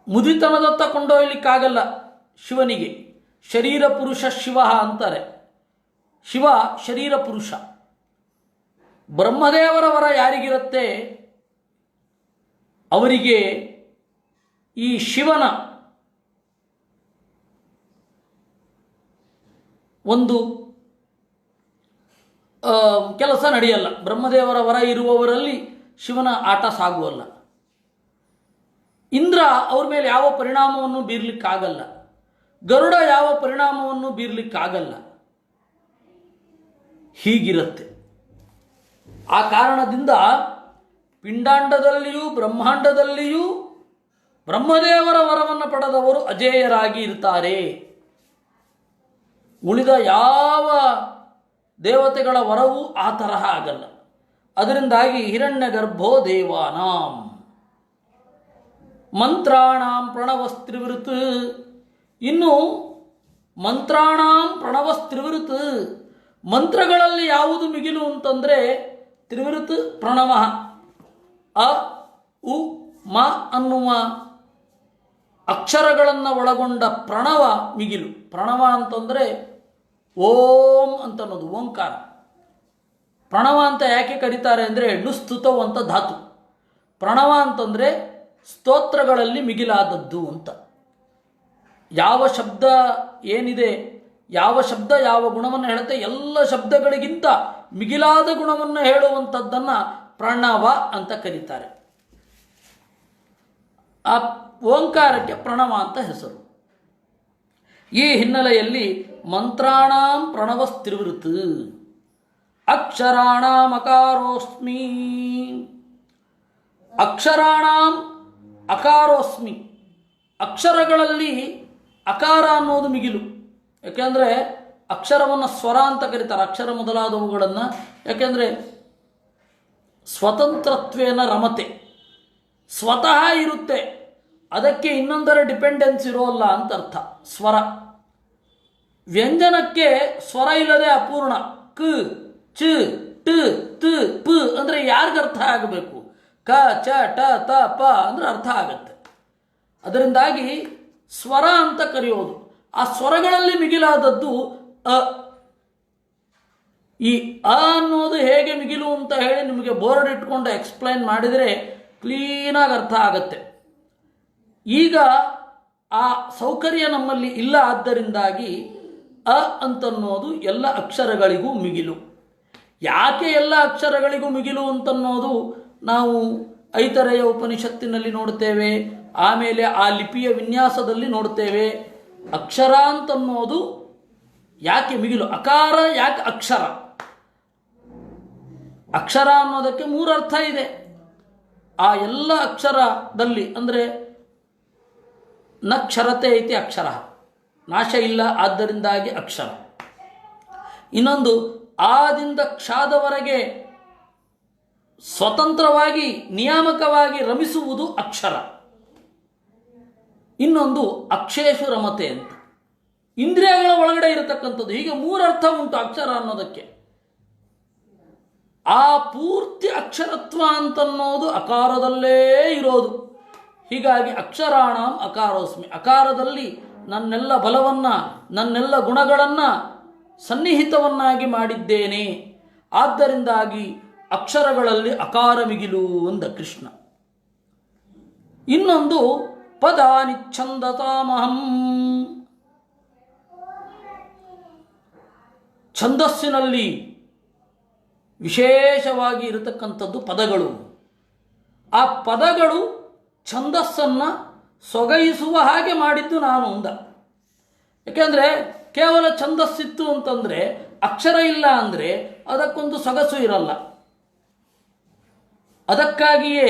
Speaker 1: ಮುದಿತನದತ್ತ ಕೊಂಡೊಯ್ಯಲಿಕ್ಕಾಗಲ್ಲ. ಶಿವನಿಗೆ ಶರೀರ ಪುರುಷ ಶಿವ ಅಂತಾರೆ. ಶಿವ ಶರೀರ ಪುರುಷ. ಬ್ರಹ್ಮದೇವರ ವರ ಯಾರಿಗಿರುತ್ತೆ ಅವರಿಗೆ ಈ ಶಿವನ ಒಂದು ಕೆಲಸ ನಡೆಯಲ್ಲ. ಬ್ರಹ್ಮದೇವರ ವರ ಇರುವವರಲ್ಲಿ ಶಿವನ ಆಟ ಸಾಗುವಲ್ಲ. ಇಂದ್ರ ಅವ್ರ ಮೇಲೆ ಯಾವ ಪರಿಣಾಮವನ್ನು ಬೀರ್ಲಿಕ್ಕಾಗಲ್ಲ. ಗರುಡ ಯಾವ ಪರಿಣಾಮವನ್ನು ಬೀರ್ಲಿಕ್ಕಾಗಲ್ಲ. ಹೀಗಿರುತ್ತೆ. ಆ ಕಾರಣದಿಂದ ಪಿಂಡಾಂಡದಲ್ಲಿಯೂ ಬ್ರಹ್ಮಾಂಡದಲ್ಲಿಯೂ ಬ್ರಹ್ಮದೇವರ ವರವನ್ನು ಪಡೆದವರು ಅಜೇಯರಾಗಿ ಇರ್ತಾರೆ. ಉಳಿದ ಯಾವ ದೇವತೆಗಳ ವರವೂ ಆ ತರಹ ಆಗಲ್ಲ. ಅದರಿಂದಾಗಿ ಹಿರಣ್ಯಗರ್ಭೋ ದೇವಾನಾಂ ಮಂತ್ರಾಣಾಂ ಪ್ರಣವಸ್ತ್ರಿವೃತ್. ಇನ್ನು ಮಂತ್ರಾಣಾಂ ಪ್ರಣವಸ್ತ್ರಿವೃತ್, ಮಂತ್ರಗಳಲ್ಲಿ ಯಾವುದು ಮಿಗಿಲು ಅಂತಂದರೆ ತ್ರಿವೃತ್ ಪ್ರಣವ. ಅ ಉ ಮ ಅನ್ನುವ ಅಕ್ಷರಗಳನ್ನು ಒಳಗೊಂಡ ಪ್ರಣವ ಮಿಗಿಲು. ಪ್ರಣವ ಅಂತಂದರೆ ಓಂ ಅಂತನ್ನೋದು ಓಂಕಾರ. ಪ್ರಣವ ಅಂತ ಯಾಕೆ ಕರೀತಾರೆ ಅಂದರೆ ನುಸ್ತುತವು ಅಂತ ಧಾತು. ಪ್ರಣವ ಅಂತಂದರೆ ಸ್ತೋತ್ರಗಳಲ್ಲಿ ಮಿಗಿಲಾದದ್ದು ಅಂತ. ಯಾವ ಶಬ್ದ ಏನಿದೆ, ಯಾವ ಶಬ್ದ ಯಾವ ಗುಣವನ್ನು ಹೇಳುತ್ತೆ, ಎಲ್ಲ ಶಬ್ದಗಳಿಗಿಂತ ಮಿಗಿಲಾದ ಗುಣವನ್ನು ಹೇಳುವಂಥದ್ದನ್ನು ಪ್ರಣವ ಅಂತ ಕರೀತಾರೆ. ಆ ಓಂಕಾರಕ್ಕೆ ಪ್ರಣವ ಅಂತ ಹೆಸರು. ಈ ಹಿನ್ನೆಲೆಯಲ್ಲಿ ಮಂತ್ರಾಣಾಂ ಪ್ರಣವಸ್ತ್ರಿವೃತ್ ಅಕ್ಷರಾಣಾಂ ಅಕಾರೋಸ್ಮಿ. ಅಕ್ಷರಾಣಾಂ ಅಕಾರೋಸ್ಮಿ, ಅಕ್ಷರಗಳಲ್ಲಿ ಅಕಾರ ಅನ್ನೋದು ಮಿಗಿಲು. ಯಾಕೆಂದರೆ ಅಕ್ಷರವನ್ನು ಸ್ವರ ಅಂತ ಕರೀತಾರೆ, ಅಕ್ಷರ ಮೊದಲಾದವುಗಳನ್ನು. ಯಾಕೆಂದರೆ ಸ್ವತಂತ್ರತ್ವೇನ ರಮತೆ, ಸ್ವತಃ ಇರುತ್ತೆ, ಅದಕ್ಕೆ ಇನ್ನೊಂದರ ಡಿಪೆಂಡೆನ್ಸ್ ಇರೋಲ್ಲ ಅಂತ ಅರ್ಥ. ಸ್ವರ ವ್ಯಂಜನಕ್ಕೆ ಸ್ವರ ಇಲ್ಲದೆ ಅಪೂರ್ಣ. ಕ ಚ ಟ ತ ಪ ಅಂದರೆ ಯಾರಿಗೆ ಅರ್ಥ ಆಗಬೇಕು? ಕ ಚ ಟ ತ ಪ ಅಂದರೆ ಅರ್ಥ ಆಗತ್ತೆ. ಅದರಿಂದಾಗಿ ಸ್ವರ ಅಂತ ಕರೆಯೋದು. ಆ ಸ್ವರಗಳಲ್ಲಿ ಮಿಗಿಲಾದದ್ದು ಅ. ಈ ಅ ಅನ್ನೋದು ಹೇಗೆ ಮಿಗಿಲು ಅಂತ ಹೇಳಿ ನಿಮಗೆ ಬೋರ್ಡ್ ಇಟ್ಕೊಂಡು ಎಕ್ಸ್ಪ್ಲೈನ್ ಮಾಡಿದರೆ ಕ್ಲೀನಾಗಿ ಅರ್ಥ ಆಗತ್ತೆ. ಈಗ ಆ ಸೌಕರ್ಯ ನಮ್ಮಲ್ಲಿ ಇಲ್ಲ. ಆದ್ದರಿಂದಾಗಿ ಅ ಅಂತನ್ನೋದು ಎಲ್ಲ ಅಕ್ಷರಗಳಿಗೂ ಮಿಗಿಲು. ಯಾಕೆ ಎಲ್ಲ ಅಕ್ಷರಗಳಿಗೂ ಮಿಗಿಲು ಅಂತನ್ನೋದು ನಾವು ಐತರೇಯ ಉಪನಿಷತ್ತಿನಲ್ಲಿ ನೋಡ್ತೇವೆ. ಆಮೇಲೆ ಆ ಲಿಪಿಯ ವಿನ್ಯಾಸದಲ್ಲಿ ನೋಡ್ತೇವೆ. ಅಕ್ಷರ ಅಂತನ್ನೋದು ಯಾಕೆ ಮಿಗಿಲು, ಅಕಾರ ಯಾಕೆ ಅಕ್ಷರ? ಅಕ್ಷರ ಅನ್ನೋದಕ್ಕೆ 3 ಅರ್ಥ ಇದೆ. ಆ ಎಲ್ಲ ಅಕ್ಷರದಲ್ಲಿ ಅಂದರೆ ನಕ್ಷರತೆ ಐತಿ ಅಕ್ಷರ, ನಾಶ ಇಲ್ಲ, ಆದ್ದರಿಂದಾಗಿ ಅಕ್ಷರ. ಇನ್ನೊಂದು ಆದಿಂದ ಕ್ಷಾದವರೆಗೆ ಸ್ವತಂತ್ರವಾಗಿ ನಿಯಾಮಕವಾಗಿ ರಮಿಸುವುದು ಅಕ್ಷರ. ಇನ್ನೊಂದು ಅಕ್ಷೇಷು ರಮತೆ ಅಂತ, ಇಂದ್ರಿಯಗಳ ಒಳಗಡೆ ಇರತಕ್ಕಂಥದ್ದು. ಹೀಗೆ 3 ಅರ್ಥ ಉಂಟು ಅಕ್ಷರ ಅನ್ನೋದಕ್ಕೆ. ಆ ಪೂರ್ತಿ ಅಕ್ಷರತ್ವ ಅಂತನ್ನೋದು ಅಕಾರದಲ್ಲೇ ಇರೋದು. ಹೀಗಾಗಿ ಅಕ್ಷರಾಣಾಂ ಅಕಾರೋಸ್ಮಿ, ಅಕಾರದಲ್ಲಿ ನನ್ನೆಲ್ಲ ಬಲವನ್ನು ನನ್ನೆಲ್ಲ ಗುಣಗಳನ್ನು ಸನ್ನಿಹಿತವನ್ನಾಗಿ ಮಾಡಿದ್ದೇನೆ. ಆದ್ದರಿಂದಾಗಿ ಅಕ್ಷರಗಳಲ್ಲಿ ಅಕಾರ ಮಿಗಿಲು ಅಂದ ಕೃಷ್ಣ. ಇನ್ನೊಂದು ಪದಾನಿ ಛಂದಸಾಮಹಂ, ಛಂದಸ್ಸಿನಲ್ಲಿ ವಿಶೇಷವಾಗಿ ಇರತಕ್ಕಂಥದ್ದು ಪದಗಳು. ಆ ಪದಗಳು ಛಂದಸ್ಸನ್ನು ಸೊಗೈಸುವ ಹಾಗೆ ಮಾಡಿದ್ದು ನಾನು ಅಂದ. ಯಾಕೆಂದರೆ ಕೇವಲ ಛಂದಸ್ಸಿತ್ತು ಅಂತಂದರೆ, ಅಕ್ಷರ ಇಲ್ಲ ಅಂದರೆ ಅದಕ್ಕೊಂದು ಸೊಗಸು ಇರಲ್ಲ. ಅದಕ್ಕಾಗಿಯೇ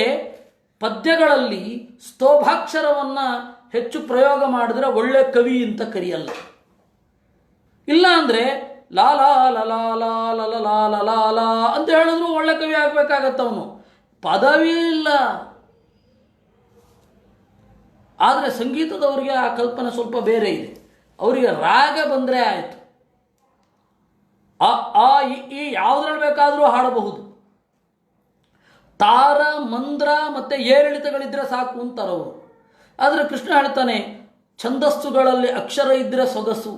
Speaker 1: ಪದ್ಯಗಳಲ್ಲಿ ಸ್ತೋಭಾಕ್ಷರವನ್ನು ಹೆಚ್ಚು ಪ್ರಯೋಗ ಮಾಡಿದ್ರೆ ಒಳ್ಳೆ ಕವಿ ಅಂತ ಕರೆಯಲ್ಲ. ಇಲ್ಲ ಅಂದರೆ ಲಾಲಾ ಲಲಾ ಲಾ ಲಲಾ ಅಂತ ಹೇಳಿದ್ರು ಒಳ್ಳೆ ಕವಿ ಆಗಬೇಕಾಗತ್ತವನು. ಪದವೇ ಇಲ್ಲ. ಆದರೆ ಸಂಗೀತದವರಿಗೆ ಆ ಕಲ್ಪನೆ ಸ್ವಲ್ಪ ಬೇರೆ ಇದೆ. ಅವರಿಗೆ ರಾಗ ಬಂದರೆ ಆಯಿತು, ಆ ಆ ಈ ಯಾವುದ್ರಲ್ಲಿ ಬೇಕಾದರೂ ಹಾಡಬಹುದು. ತಾರ ಮಂದ್ರ ಮತ್ತು ಏರಿಳಿತಗಳಿದ್ದರೆ ಸಾಕು ಅಂತಾರವರು. ಆದರೆ ಕೃಷ್ಣ ಹೇಳ್ತಾನೆ ಛಂದಸ್ಸುಗಳಲ್ಲಿ ಅಕ್ಷರ ಇದ್ದರೆ ಸೊಗಸು.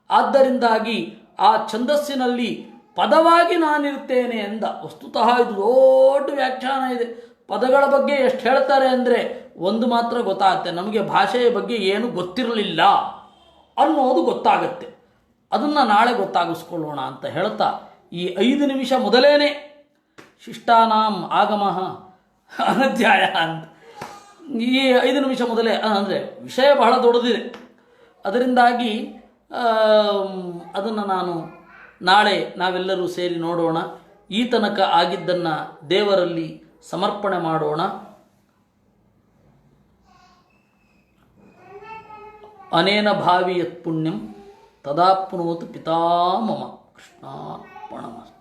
Speaker 1: ಆದ್ದರಿಂದಾಗಿ ಆ ಛಂದಸ್ಸಿನಲ್ಲಿ ಪದವಾಗಿ ನಾನಿರ್ತೇನೆ ಎಂದ. ವಸ್ತುತಃ ಇದು ದೊಡ್ಡ ವ್ಯಾಖ್ಯಾನ ಇದೆ. ಪದಗಳ ಬಗ್ಗೆ ಎಷ್ಟು ಹೇಳ್ತಾರೆ ಅಂದರೆ ಒಂದು ಮಾತ್ರ ಗೊತ್ತಾಗುತ್ತೆ, ನಮಗೆ ಭಾಷೆಯ ಬಗ್ಗೆ ಏನು ಗೊತ್ತಿರಲಿಲ್ಲ ಅನ್ನೋದು ಗೊತ್ತಾಗತ್ತೆ. ಅದನ್ನು ನಾಳೆ ಗೊತ್ತಾಗಿಸ್ಕೊಳ್ಳೋಣ ಅಂತ ಹೇಳ್ತಾ ಈ 5 ನಿಮಿಷ ಮೊದಲೇನೆ ಶಿಷ್ಟಾನಾಂ ಆಗಮಃ ಅನಧ್ಯಾಯ ಅಂತ, ಈ 5 ನಿಮಿಷ ಮೊದಲೇ ಅಂದರೆ ವಿಷಯ ಬಹಳ ದೊಡ್ಡದಿದೆ. ಅದರಿಂದಾಗಿ ಅದನ್ನು ನಾನು ನಾಳೆ ನಾವೆಲ್ಲರೂ ಸೇರಿ ನೋಡೋಣ. ಈ ತನಕ ಆಗಿದ್ದನ್ನು ದೇವರಲ್ಲಿ ಸಮರ್ಪಣೆ ಮಾಡೋಣ. ಅನೇನ ಭಾವಿ ಯತ್ ಪುಣ್ಯಂ ತದಾಪ್ನೋತು ಪಿತಾಮಮ. ಕೃಷ್ಣಾರ್ಪಣಮಸ್ತು.